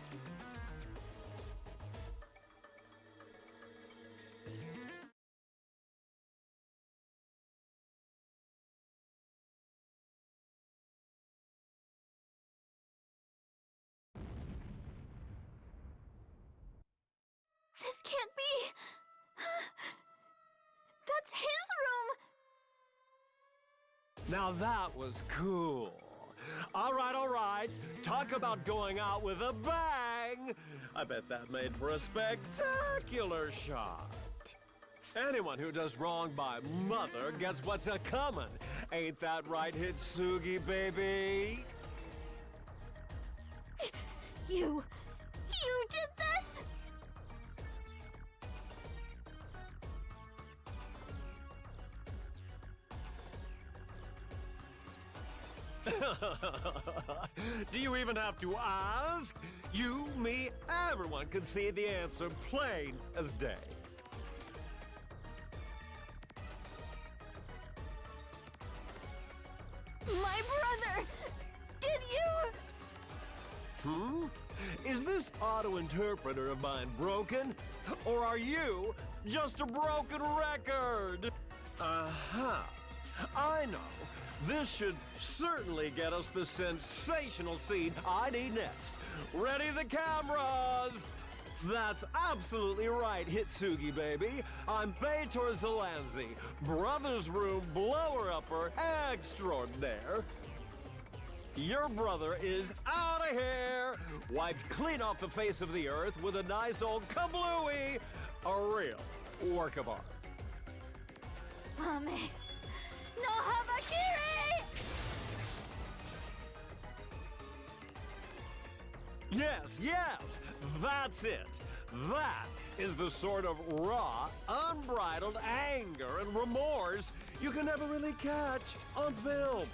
This can't be! That's his room! Now that was cool. All right. Talk about going out with a bang. I bet that made for a spectacular shot. Anyone who does wrong by Mother gets what's a-comin'. Ain't that right, Hitsugi, baby? You did this? Do you even have to ask? You, me, everyone can see the answer plain as day. My brother! Did you? Is this auto-interpreter of mine broken? Or are you just a broken record? Aha. I know. This should certainly get us the sensational scene I need next. Ready the cameras! That's absolutely right, Hitsugi, baby. I'm Beitor Zelanzi, Brother's Room blower-upper extraordinaire. Your brother is out of here, wiped clean off the face of the earth with a nice old kablooey, a real work of art. Mame, no habakiri! Yes, that's it. That is the sort of raw, unbridled anger and remorse you can never really catch on film.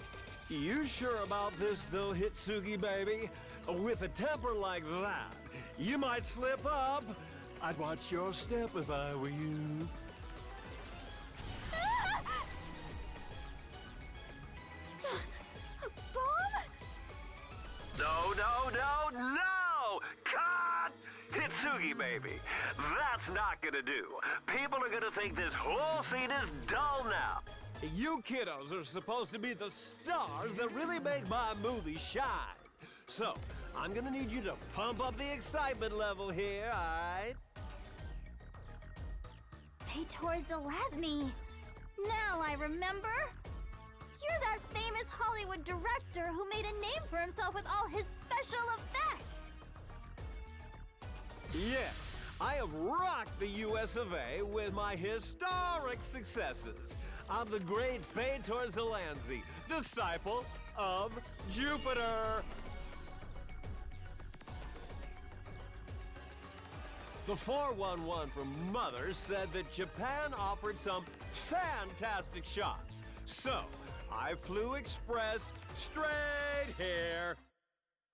You sure about this, though, Hitsugi, baby? With a temper like that, you might slip up. I'd watch your step if I were you. No! Cut! Hitsugi, baby. That's not gonna do. People are gonna think this whole scene is dull now. You kiddos are supposed to be the stars that really make my movie shine. So, I'm gonna need you to pump up the excitement level here, alright? Beitor Zelazny. Now I remember. You're that famous Hollywood director who made a name for himself with all his special effects. Yes, I have rocked the US of A with my historic successes. I'm the great Beitor Zelanzi, disciple of Jupiter. The 411 from Mother said that Japan offered some fantastic shots. So, I flew express straight here.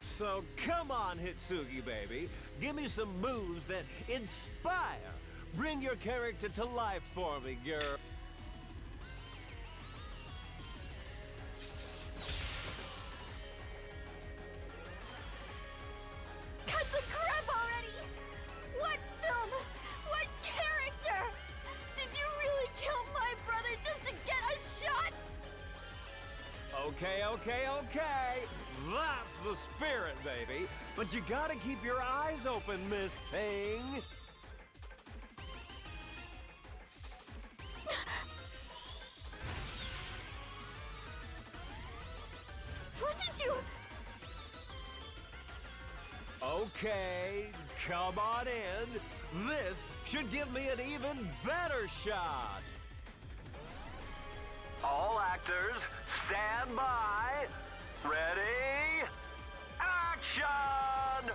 So come on, Hitsugi, baby. Give me some moves that inspire. Bring your character to life for me, girl. Cut the crap already! What film? What character? Did you really kill my brother just to get a shot? Okay. That's the spirit, baby. But you gotta keep your eyes open, Miss Thing. What did you... Okay, come on in. This should give me an even better shot. All actors, stand by. Ready? Action!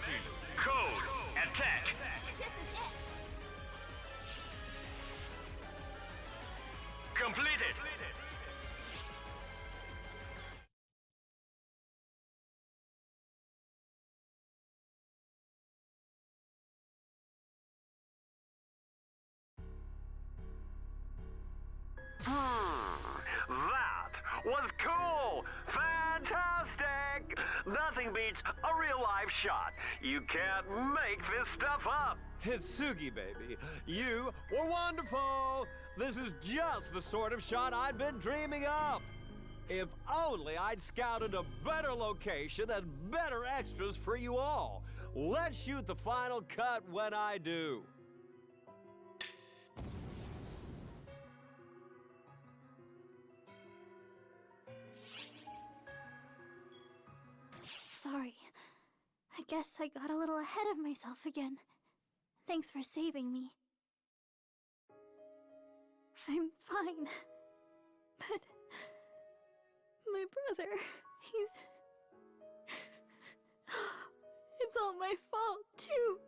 Phantasy. Code. Attack. This is it. Completed. That was cool! Fantastic! Nothing beats a real life shot. You can't make this stuff up. Hisugi, baby, you were wonderful! This is just the sort of shot I'd been dreaming up. If only I'd scouted a better location and better extras for you all. Let's shoot the final cut when I do. Sorry. I guess I got a little ahead of myself again. Thanks for saving me. I'm fine. But my brother, he's... It's all my fault, too.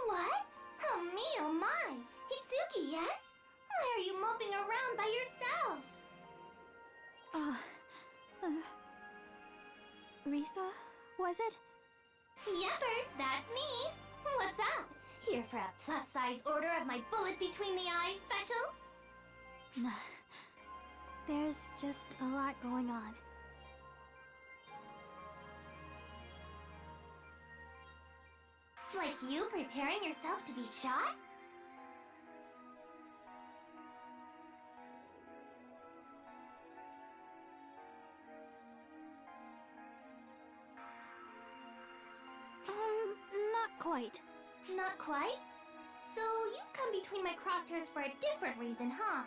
What? Oh me, oh my! Hitsuki, yes? Why are you moping around by yourself? Risa, was it? Yepers, that's me! What's up? Here for a plus-size order of my bullet between the eyes special? Nah. There's just a lot going on. Like you preparing yourself to be shot? Not quite. Not quite? So you've come between my crosshairs for a different reason, huh?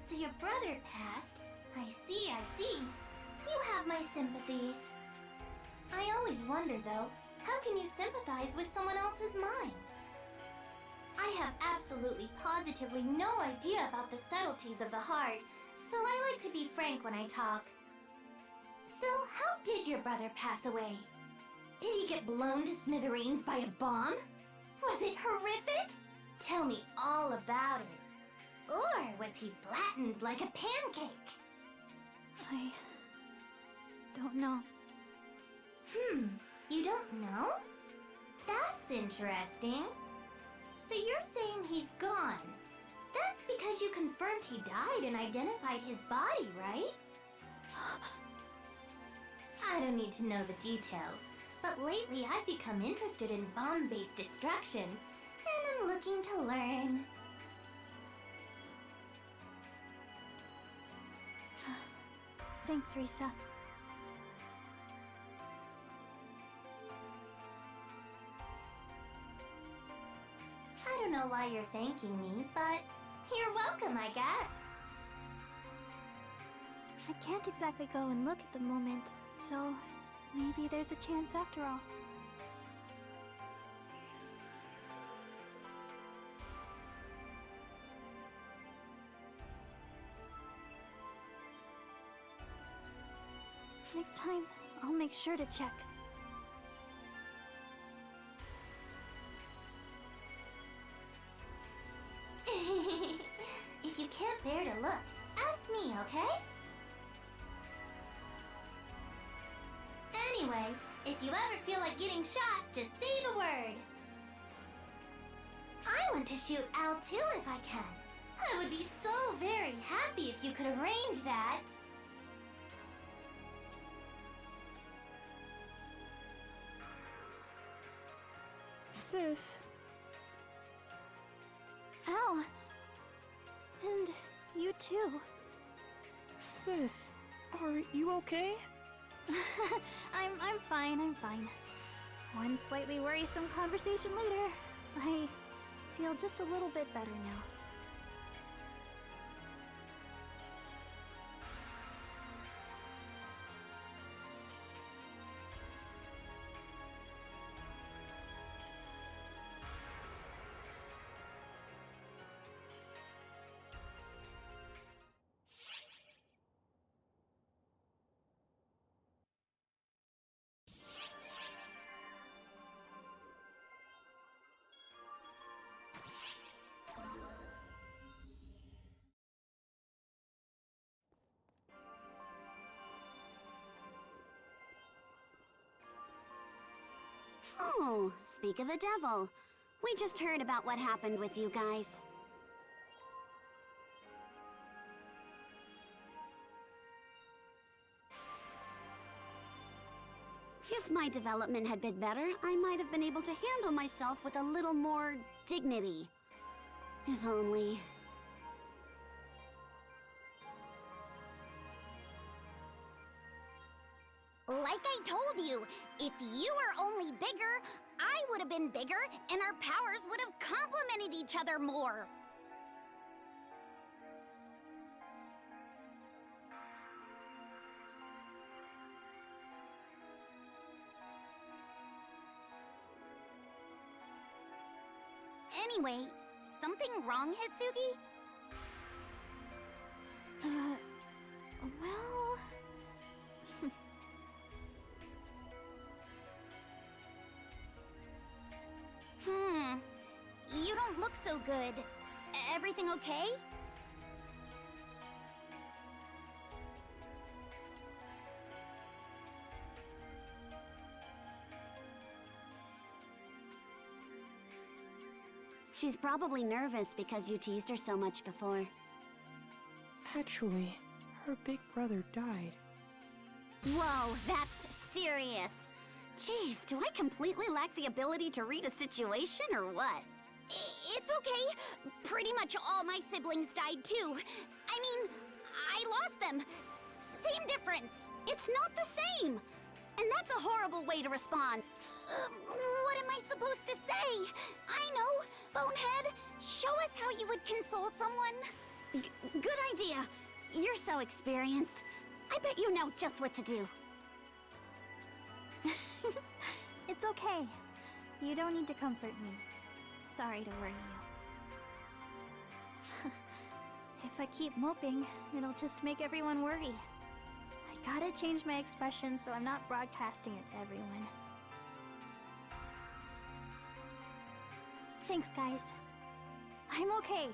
So your brother passed. I see, I see. You have my sympathies. I always wonder, though, how can you sympathize with someone else's mind? I have absolutely positively no idea about the subtleties of the heart, so I like to be frank when I talk. So, how did your brother pass away? Did he get blown to smithereens by a bomb? Was it horrific? Tell me all about it. Or was he flattened like a pancake? I don't know. You don't know? That's interesting. So you're saying he's gone. That's because you confirmed he died and identified his body, right? I don't need to know the details, but lately I've become interested in bomb-based destruction, and I'm looking to learn. Thanks, Risa. I don't know why you're thanking me, but you're welcome, I guess. I can't exactly go and look at the moment, so maybe there's a chance after all. Next time, I'll make sure to check. If you can't bear to look, ask me, okay? Anyway, If you ever feel like getting shot, just say the word. I want to shoot Al too if I can. I would be so very happy if you could arrange that. Sis, Al. And you too. sis, are you okay? I'm fine, I'm fine. One slightly worrisome conversation later, I feel just a little bit better now. Oh, speak of the devil. We just heard about what happened with you guys. If my development had been better, I might have been able to handle myself with a little more dignity. If only. Like I told you, if you were only bigger, I would have been bigger, and our powers would have complemented each other more. Anyway, something wrong, Hitsugi? Well... You don't look so good. Everything okay? She's probably nervous because you teased her so much before. Actually, her big brother died. Whoa, that's serious. Jeez, do I completely lack the ability to read a situation or what? It's okay. Pretty much all my siblings died too. I mean, I lost them. Same difference. It's not the same. And that's a horrible way to respond. What am I supposed to say? I know. Bonehead, show us how you would console someone. Good idea. You're so experienced. I bet you know just what to do. It's okay. You don't need to comfort me. Sorry to worry you. If I keep moping, it'll just make everyone worry. I gotta change my expression so I'm not broadcasting it to everyone. Thanks, guys. I'm okay.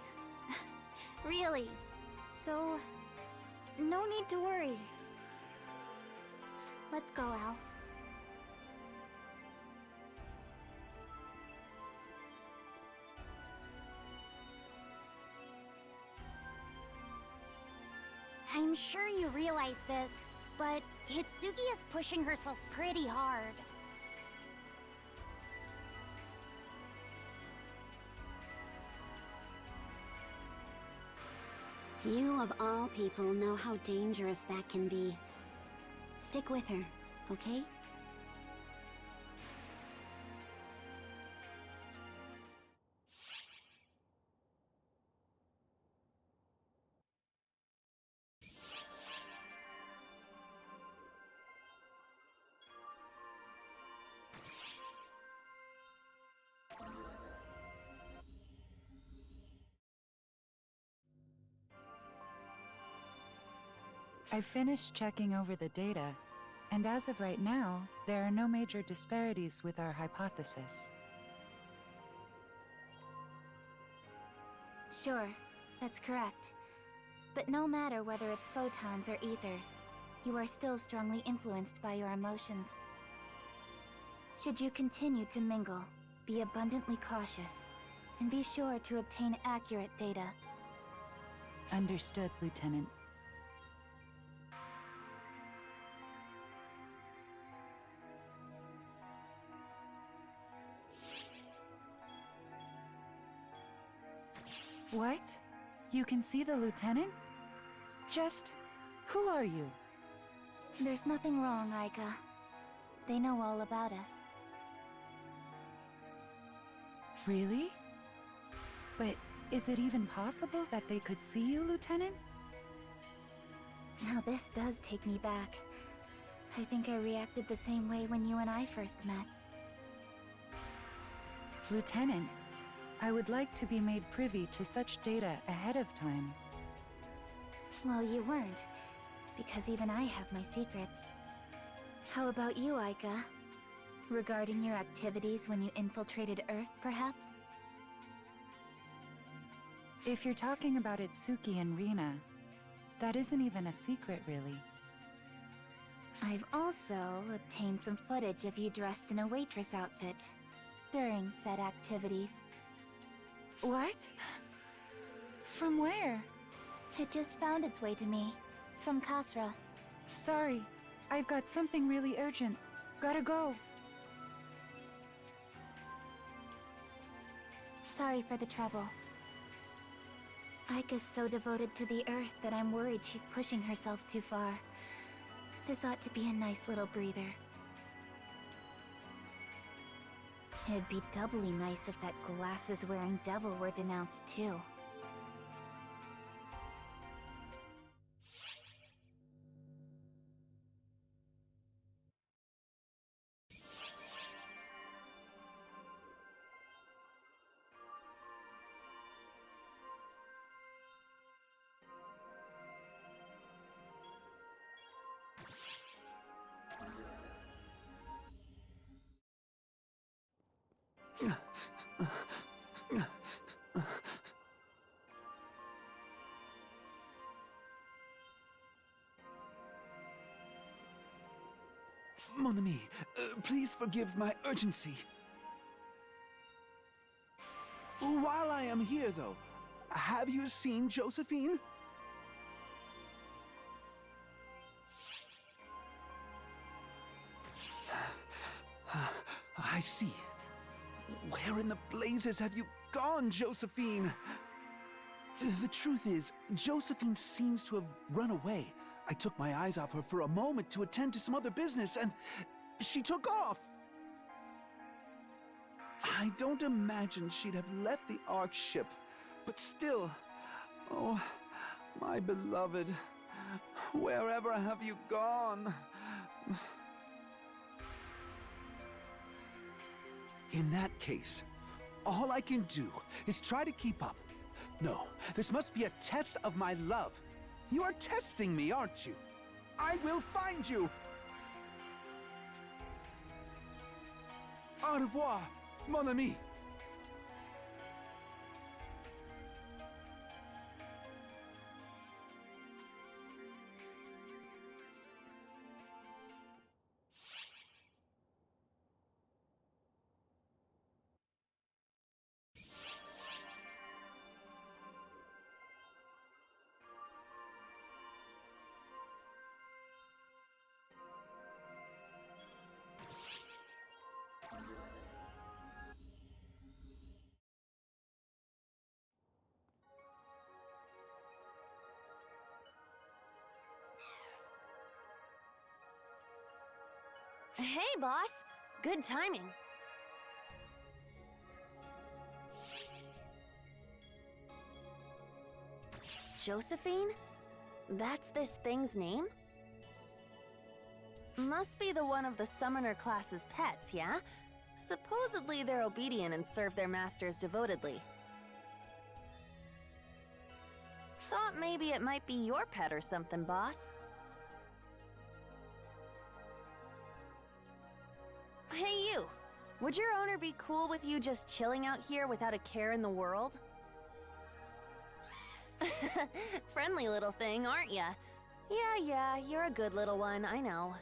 Really. So, no need to worry. Let's go, Al. I'm sure you realize this, but Hitsugi is pushing herself pretty hard. You, of all people, know how dangerous that can be. Stick with her, okay? I finished checking over the data, and as of right now, there are no major disparities with our hypothesis. Sure, that's correct. But no matter whether it's photons or ethers, you are still strongly influenced by your emotions. Should you continue to mingle, be abundantly cautious, and be sure to obtain accurate data. Understood, Lieutenant. What? You can see the Lieutenant? Just... who are you? There's nothing wrong, Aika. They know all about us. Really? But is it even possible that they could see you, Lieutenant? Now this does take me back. I think I reacted the same way when you and I first met. Lieutenant, I would like to be made privy to such data ahead of time. Well, you weren't, because even I have my secrets. How about you, Aika? Regarding your activities when you infiltrated Earth, perhaps? If you're talking about Itsuki and Rina, that isn't even a secret, really. I've also obtained some footage of you dressed in a waitress outfit during said activities. What? From where? It just found its way to me, from Kasra. Sorry, I've got something really urgent. Gotta go. Sorry for the trouble. Aika's so devoted to the Earth that I'm worried she's pushing herself too far. This ought to be a nice little breather. It'd be doubly nice if that glasses-wearing devil were denounced too. Mon ami, please forgive my urgency. While I am here, though, have you seen Josephine? I see. Where in the blazes have you gone, Josephine? The truth is, Josephine seems to have run away. I took my eyes off her for a moment to attend to some other business, and she took off. I don't imagine she'd have left the Ark ship, but still, oh, my beloved, wherever have you gone? In that case, all I can do is try to keep up. No, this must be a test of my love. You are testing me, aren't you? I will find you! Au revoir, mon ami! Hey, boss! Good timing. Josephine? That's this thing's name? Must be the one of the summoner class's pets, yeah? Supposedly they're obedient and serve their masters devotedly. Thought maybe it might be your pet or something, boss. Hey you! Would your owner be cool with you just chilling out here without a care in the world? Friendly little thing, aren't ya? Yeah, you're a good little one, I know.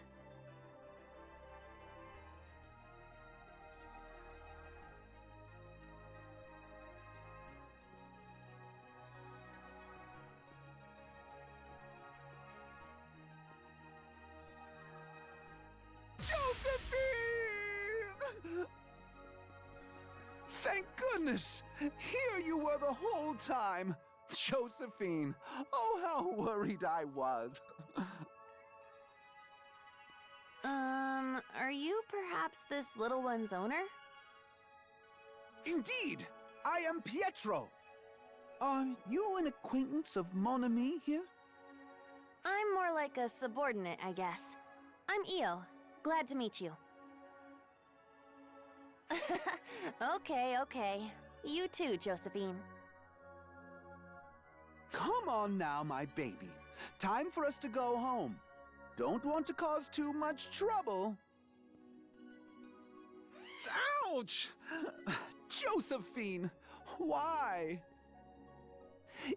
goodness! Here you were the whole time! Josephine, oh, how worried I was. Are you perhaps this little one's owner? Indeed! I am Pietro. Are you an acquaintance of Mon Ami here? I'm more like a subordinate, I guess. I'm Io. Glad to meet you. Okay. You too, Josephine. Come on now, my baby. Time for us to go home. Don't want to cause too much trouble. Ouch! Josephine, why?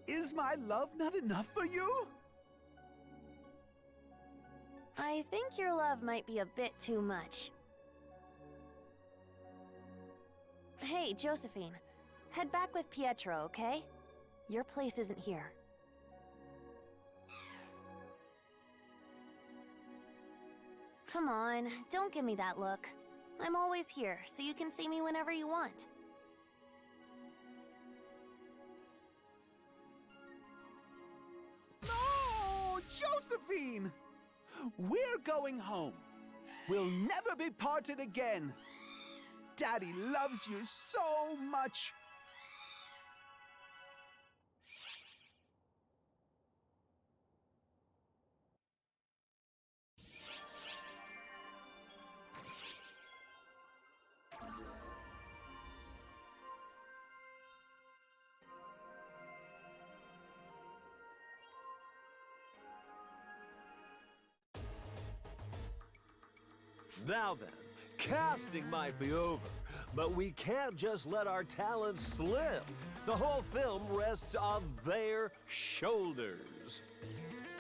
Is my love not enough for you? I think your love might be a bit too much. Hey, Josephine. Head back with Pietro, okay? Your place isn't here. Come on, don't give me that look. I'm always here, so you can see me whenever you want. No, Josephine! We're going home. We'll never be parted again. Daddy loves you so much. Now then, casting might be over, but we can't just let our talents slip. The whole film rests on their shoulders.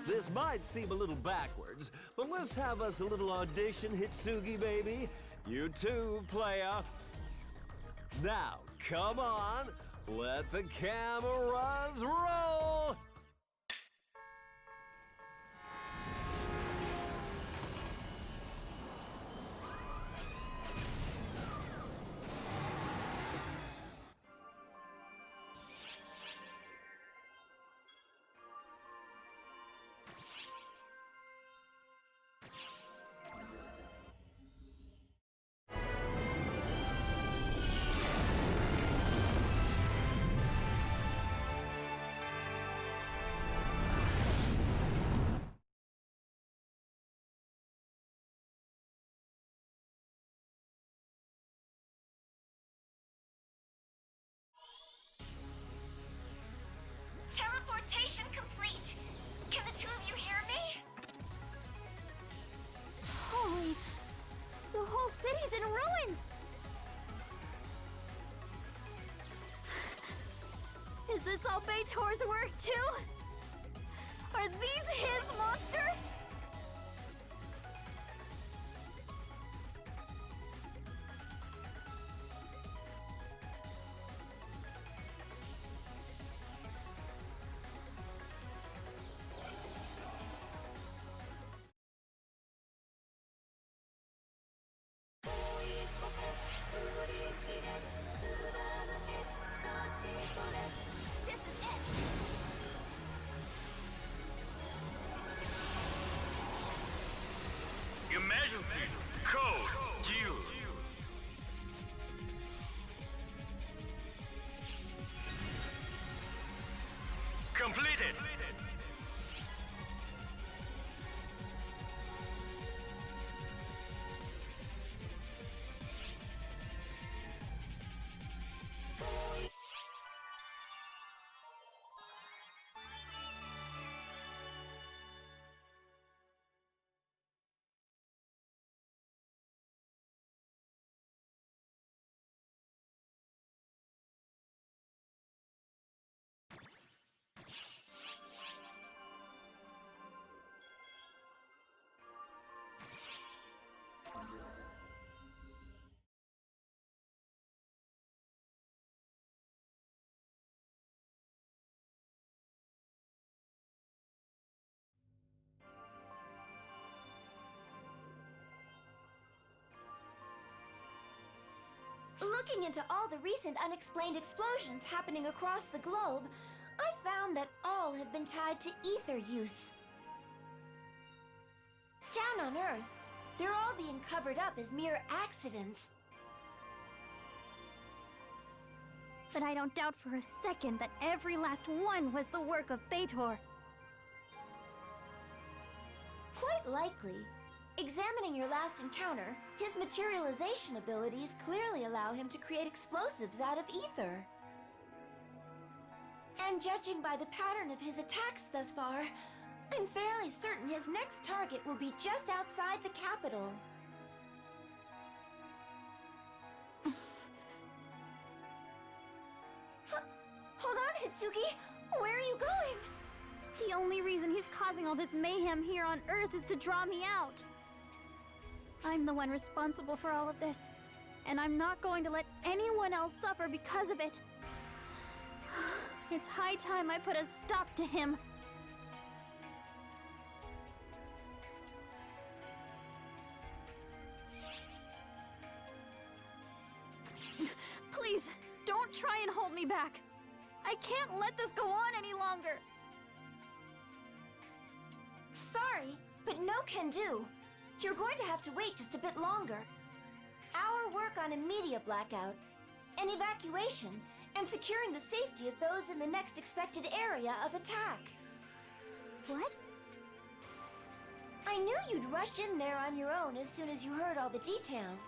This might seem a little backwards, but let's have us a little audition, Hitsugi baby. You too, playa. Now, come on, let the cameras roll! Teleportation complete! Can the two of you hear me? Holy... the whole city's in ruins! Is this all Beitor's work, too? Are these his monsters? This is it! Looking into all the recent unexplained explosions happening across the globe, I found that all have been tied to ether use. Down on Earth, they're all being covered up as mere accidents. But I don't doubt for a second that every last one was the work of Beitor. Quite likely. Examining your last encounter, his materialization abilities clearly allow him to create explosives out of ether. And judging by the pattern of his attacks thus far, I'm fairly certain his next target will be just outside the capital. Hold on, Hitsugi! Where are you going? The only reason he's causing all this mayhem here on Earth is to draw me out. I'm the one responsible for all of this, and I'm not going to let anyone else suffer because of it. It's high time I put a stop to him. Please, don't try and hold me back. I can't let this go on any longer. Sorry, but no can do. You're going to have to wait just a bit longer. Our work on a media blackout, an evacuation, and securing the safety of those in the next expected area of attack. What? I knew you'd rush in there on your own as soon as you heard all the details.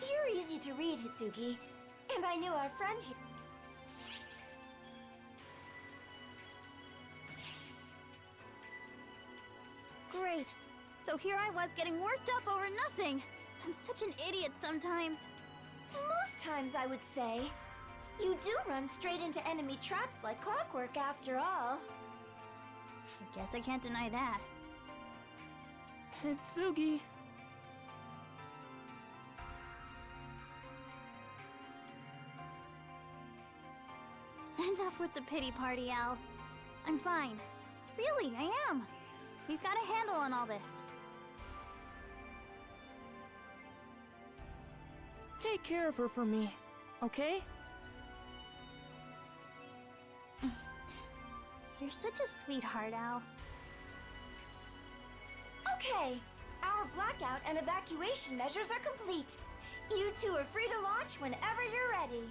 You're easy to read, Hitsugi, and I knew our friend here. Great. So here I was getting worked up over nothing. I'm such an idiot sometimes. Most times, I would say. You do run straight into enemy traps like clockwork, after all. I guess I can't deny that. Hitsugi. Enough with the pity party, Al. I'm fine. Really, I am. We've got a handle on all this. Take care of her for me, okay? You're such a sweetheart, Al. Okay, our blackout and evacuation measures are complete. You two are free to launch whenever you're ready.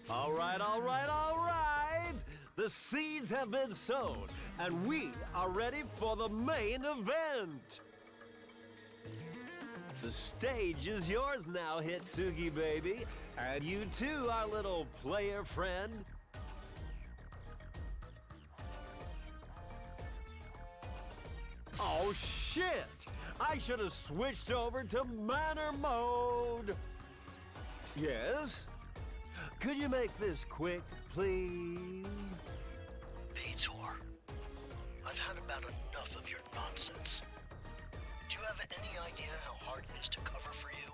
All right, all right, all right! The seeds have been sown, and we are ready for the main event! The stage is yours now, Hitsugi baby, and you too, our little player friend. Oh, shit! I should have switched over to manner mode! Yes? Could you make this quick, please? Beitor, I've had about enough of your nonsense. Do you have any idea how hard it is to cover for you?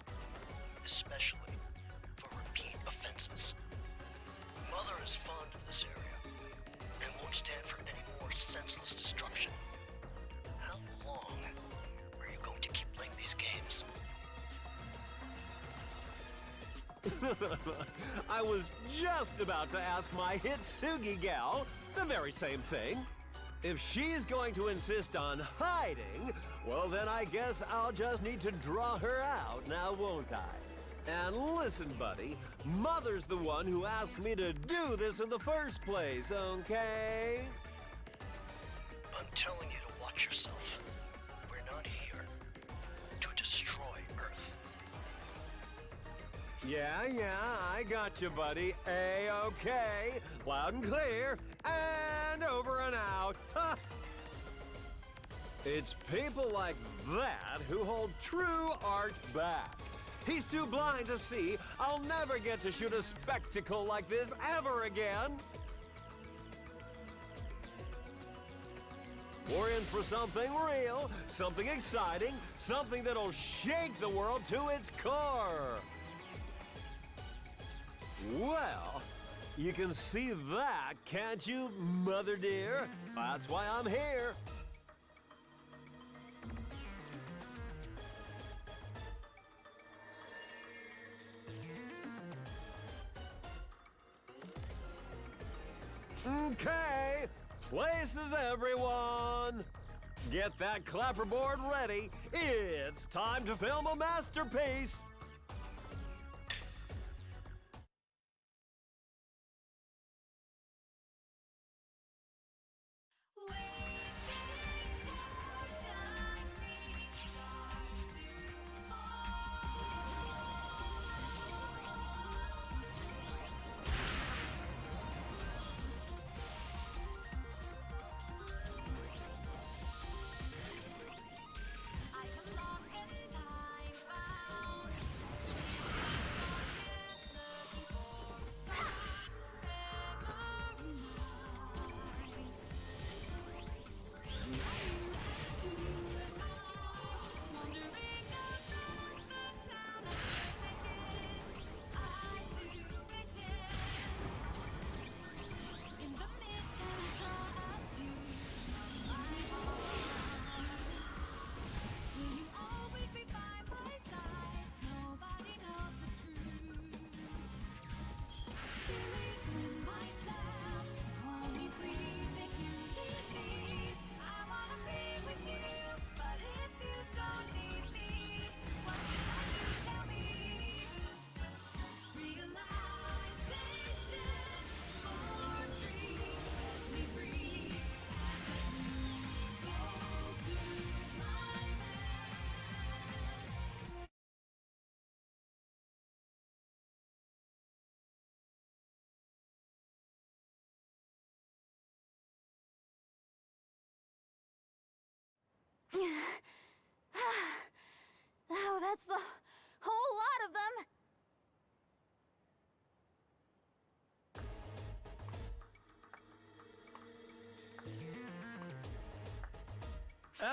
Especially for repeat offenses. Mother is fond of this area and won't stand for any more senseless destruction. How long are you going to keep playing these games? I was just about to ask my Hitsugi gal the very same thing. If she's going to insist on hiding, well then I guess I'll just need to draw her out now, won't I? And listen, buddy, Mother's the one who asked me to do this in the first place, okay? I'm telling you to watch yourself. We're not Yeah, I got you, buddy. A-okay. Loud and clear. And over and out. Ha! It's people like that who hold true art back. He's too blind to see. I'll never get to shoot a spectacle like this ever again. We're in for something real, something exciting, something that'll shake the world to its core. Well, you can see that, can't you, Mother dear? That's why I'm here. Okay, places everyone. Get that clapperboard ready. It's time to film a masterpiece. Oh, that's the whole lot of them.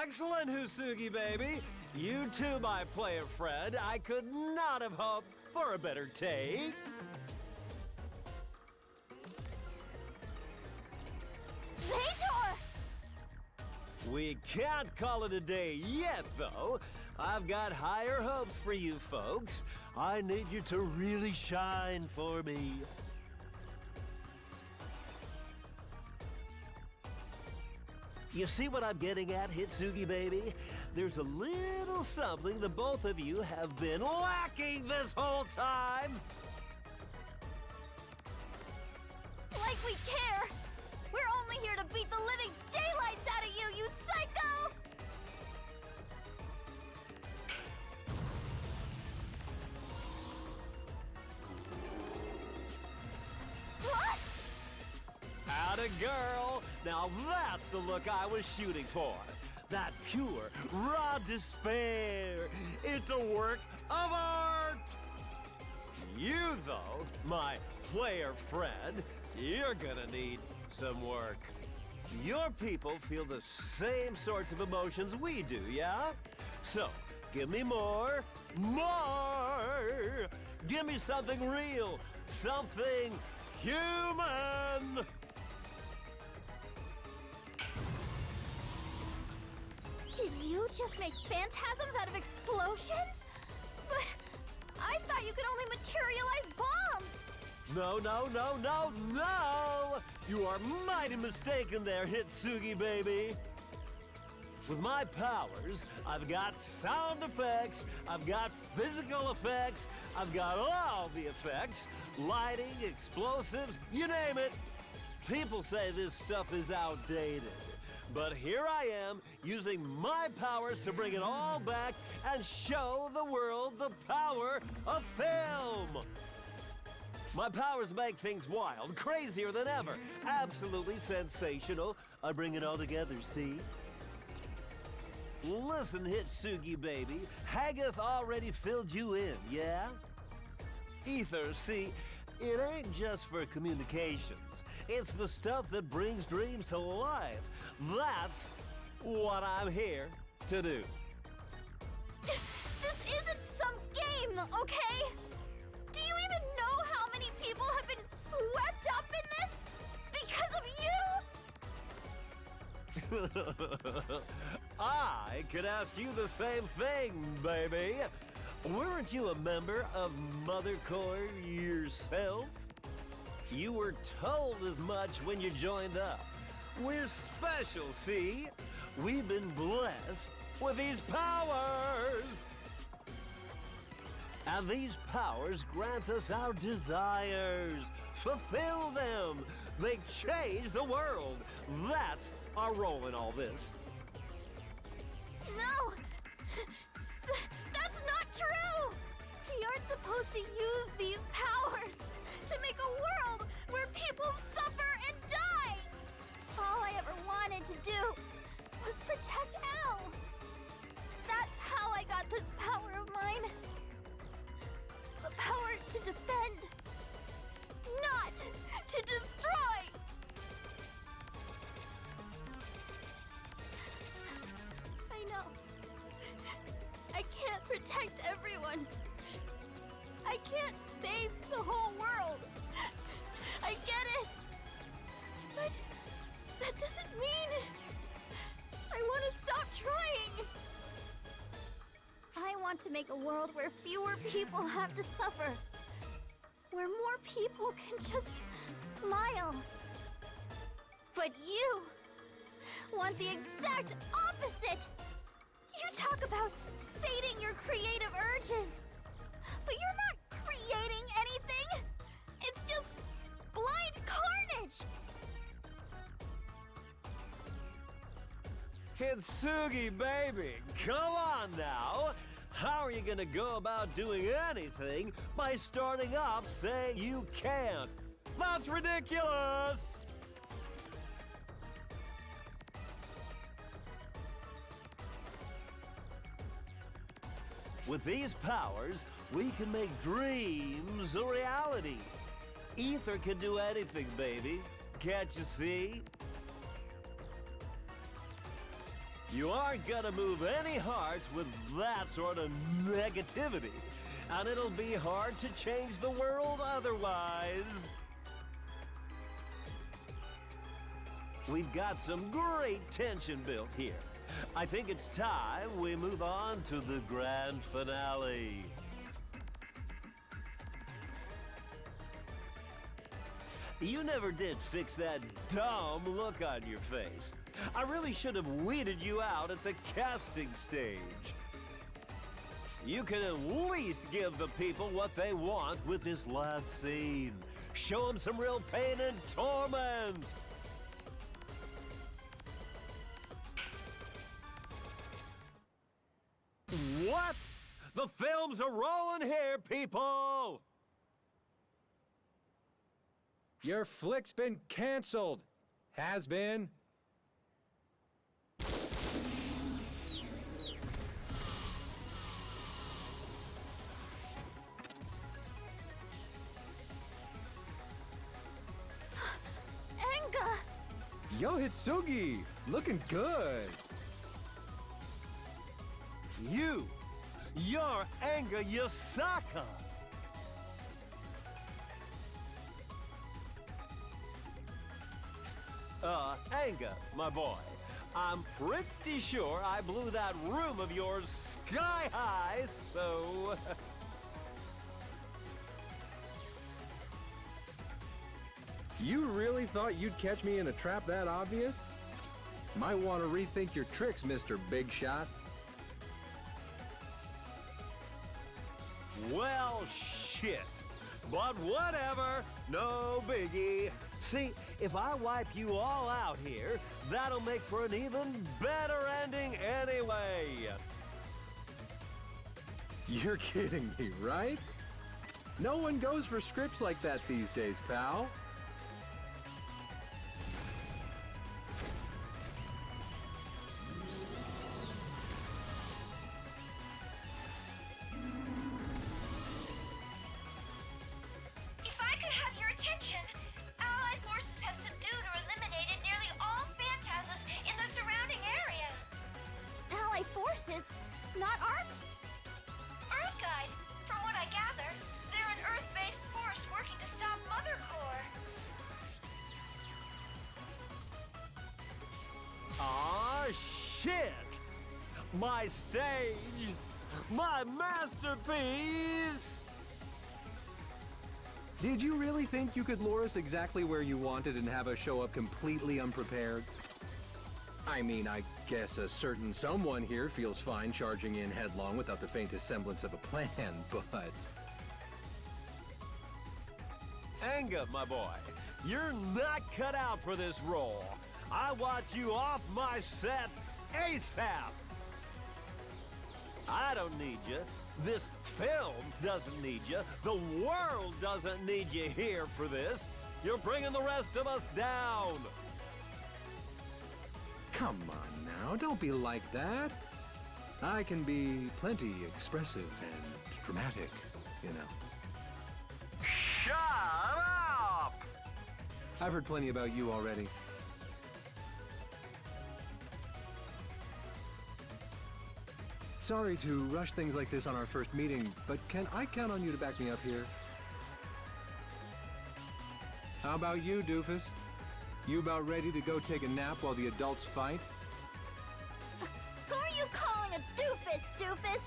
Excellent, Husugi baby. You too, my player friend. I could not have hoped for a better take. Vator! We can't call it a day yet, though. I've got higher hopes for you folks. I need you to really shine for me. You see what I'm getting at, Hitsugi baby? There's a little something the both of you have been lacking this whole time. Like we care! We're only here to beat the living daylights out of you, you psycho! What? Atta girl! Now that's the look I was shooting for. That pure, raw despair. It's a work of art! You, though, my player friend, you're gonna need some work. Your people feel the same sorts of emotions we do, yeah? So, give me more. Give me something real, something human. Did you just make phantasms out of explosions? But I thought you could only materialize bombs! No! You are mighty mistaken there, Hitsugi baby. With my powers, I've got sound effects, I've got physical effects, I've got all the effects, lighting, explosives, you name it. People say this stuff is outdated. But here I am, using my powers to bring it all back and show the world the power of film! My powers make things wild, crazier than ever, absolutely sensational. I bring it all together, see? Listen, Hitsugi baby, Haggoth already filled you in, yeah? Ether, see, it ain't just for communications. It's the stuff that brings dreams to life. That's what I'm here to do. This isn't some game, okay? Do you even know how many people have been swept up in this because of you? I could ask you the same thing, baby. Weren't you a member of Mother Corps yourself? You were told as much when you joined up. We're special, see? We've been blessed with these powers. And these powers grant us our desires. Fulfill them. They change the world. That's our role in all this. No! That's not true! We aren't supposed to use these powers to make a world where people suffer and die! All I ever wanted to do was protect Al. That's how I got this power of mine. The power to defend, not to destroy! I know. I can't protect everyone. I can't save the whole world. I get it. But that doesn't mean I want to stop trying. I want to make a world where fewer people have to suffer. Where more people can just smile. But you want the exact opposite. You talk about sating your creative urges. But you're not creating anything. It's just blind carnage. Hitsugi, baby, come on now. How are you gonna go about doing anything by starting off saying you can't? That's ridiculous! With these powers, we can make dreams a reality. Ether can do anything, baby. Can't you see? You aren't gonna move any hearts with that sort of negativity, and it'll be hard to change the world otherwise. We've got some great tension built here. I think it's time we move on to the grand finale. You never did fix that dumb look on your face. I really should have weeded you out at the casting stage. You can at least give the people what they want with this last scene. Show them some real pain and torment. What? The films are rolling here, people! Your flick's been canceled. Has been. Enga! Yo, Hitsugi! Looking good! You're Anga Yasaka! Anga, my boy, I'm pretty sure I blew that room of yours sky high, so... You really thought you'd catch me in a trap that obvious? Might want to rethink your tricks, Mr. Big Shot. Well, shit. But whatever, no biggie. See, if I wipe you all out here, that'll make for an even better ending anyway. You're kidding me, right? No one goes for scripts like that these days, pal. If I could have your attention, Allied forces have subdued or eliminated nearly all phantasms in the surrounding area. Allied forces? Not Arcs? Earth Guide, from what I gather, they're an Earth-based force working to stop Mother Core. Aw, shit! My stage! My masterpiece! Did you really think you could lure us exactly where you wanted and have us show up completely unprepared? I mean, I guess a certain someone here feels fine charging in headlong without the faintest semblance of a plan, but... Anga, my boy, you're not cut out for this role. I want you off my set ASAP. I don't need you. This film doesn't need you. The world doesn't need you here for this. You're bringing the rest of us down. Come on now, don't be like that. I can be plenty expressive and dramatic, you know. Shut up! I've heard plenty about you already. Sorry to rush things like this on our first meeting, but can I count on you to back me up here? How about you, doofus? You about ready to go take a nap while the adults fight? Who are you calling a doofus?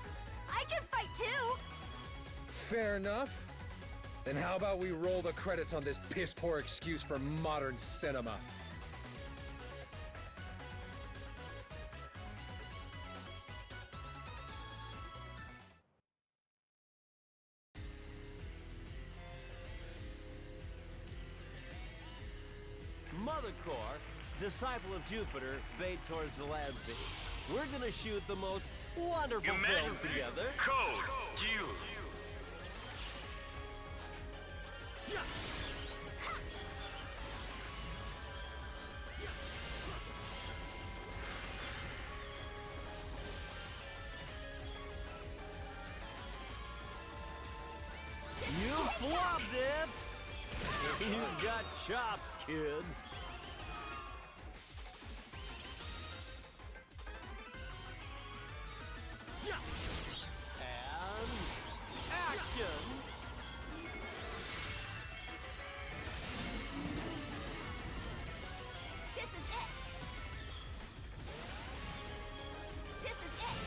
I can fight too! Fair enough. Then how about we roll the credits on this piss-poor excuse for modern cinema? Mother Core, disciple of Jupiter, Beator Zeladzi. We're gonna shoot the most wonderful films together. Code Q. You flubbed it! You got chops, kid. And action! This is it! This is it!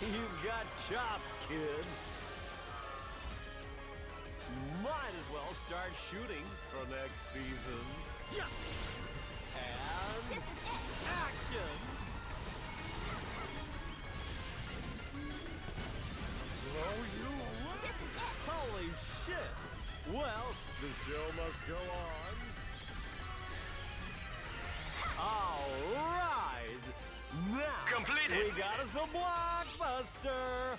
You got chops, kid. Might as well start shooting for next season. And This is it! action! Oh, you! This is it! Holy shit! Well, the show must go on. All right! Now, Completed. we got us a blockbuster!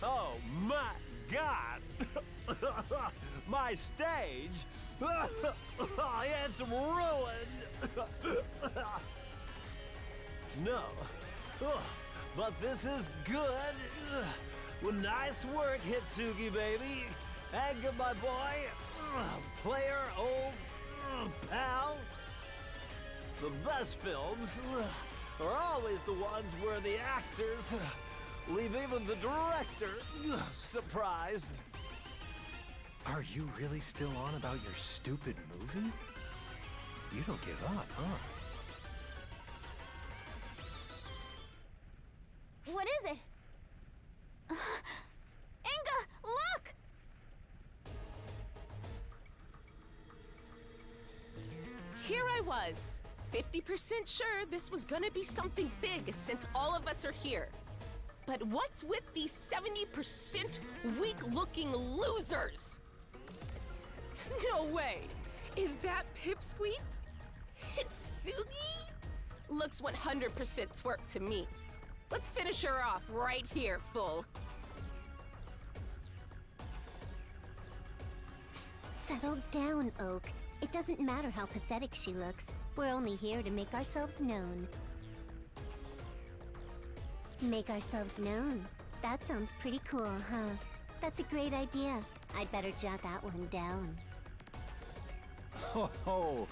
Oh my God! My stage! It's ruined! No. But this is good. Well, nice work, Hitsugi, baby. And my boy. Player, old pal. The best films are always the ones where the actors leave even the director surprised. Are you really still on about your stupid movie? You don't give up, huh? What is it? Inga, look! Here I was, 50% sure this was gonna be something big since all of us are here. But what's with these 70% weak-looking losers? No way! Is that Pipsqueak? Hitsugi? Looks 100% twerp to me. Let's finish her off right here, fool. Settle down, Oak. It doesn't matter how pathetic she looks. We're only here to make ourselves known. Make ourselves known. That sounds pretty cool, huh? That's a great idea. I'd better jot that one down. Ho ho!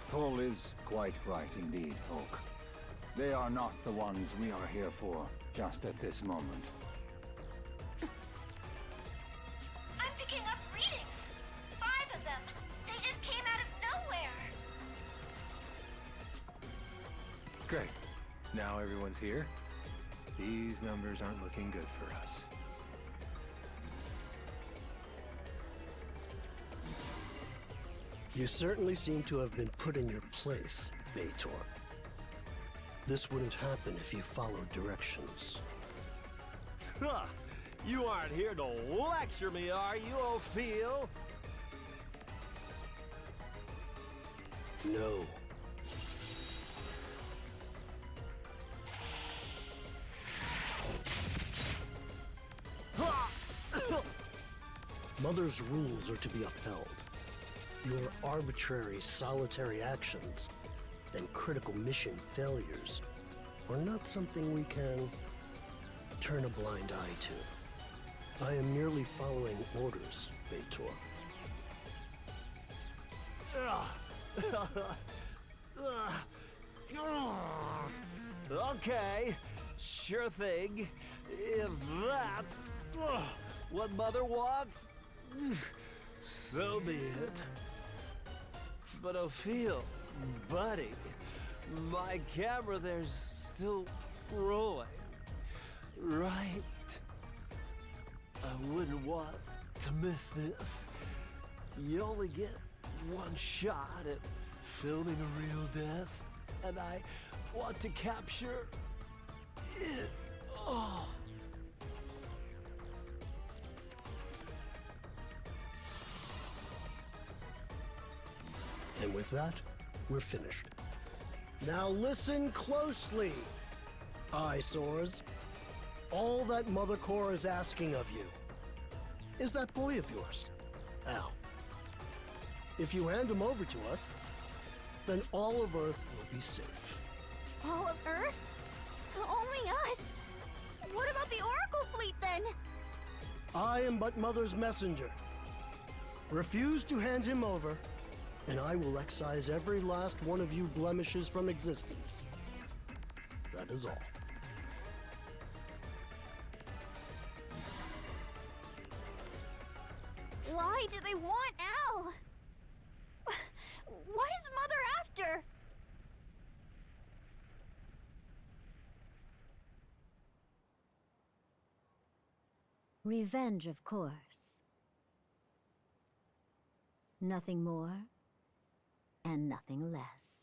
Full is quite right indeed, Oak. They are not the ones we are here for, just at this moment. I'm picking up readings. 5 of them. They just came out of nowhere. Great. Now everyone's here. These numbers aren't looking good for us. You certainly seem to have been put in your place, Beitor. This wouldn't happen if you followed directions. Huh. You aren't here to lecture me, are you, Ophil? No. Mother's rules are to be upheld. Your arbitrary, solitary actions and critical mission failures are not something we can turn a blind eye to. I am merely following orders, Beitor. Okay, sure thing. If that's what Mother wants, so be it. But Ophil, buddy, my camera there's still rolling, right? I wouldn't want to miss this. You only get one shot at filming a real death, and I want to capture it all. And with that, we're finished. Now listen closely, eyesores. All that Mother Core is asking of you is that boy of yours, Al. If you hand him over to us, then all of Earth will be safe. All of Earth? Only us? What about the Oracle fleet then? I am but Mother's messenger. Refuse to hand him over, and I will excise every last one of you blemishes from existence. That is all. Why do they want Al? What is Mother after? Revenge, of course. Nothing more and nothing less.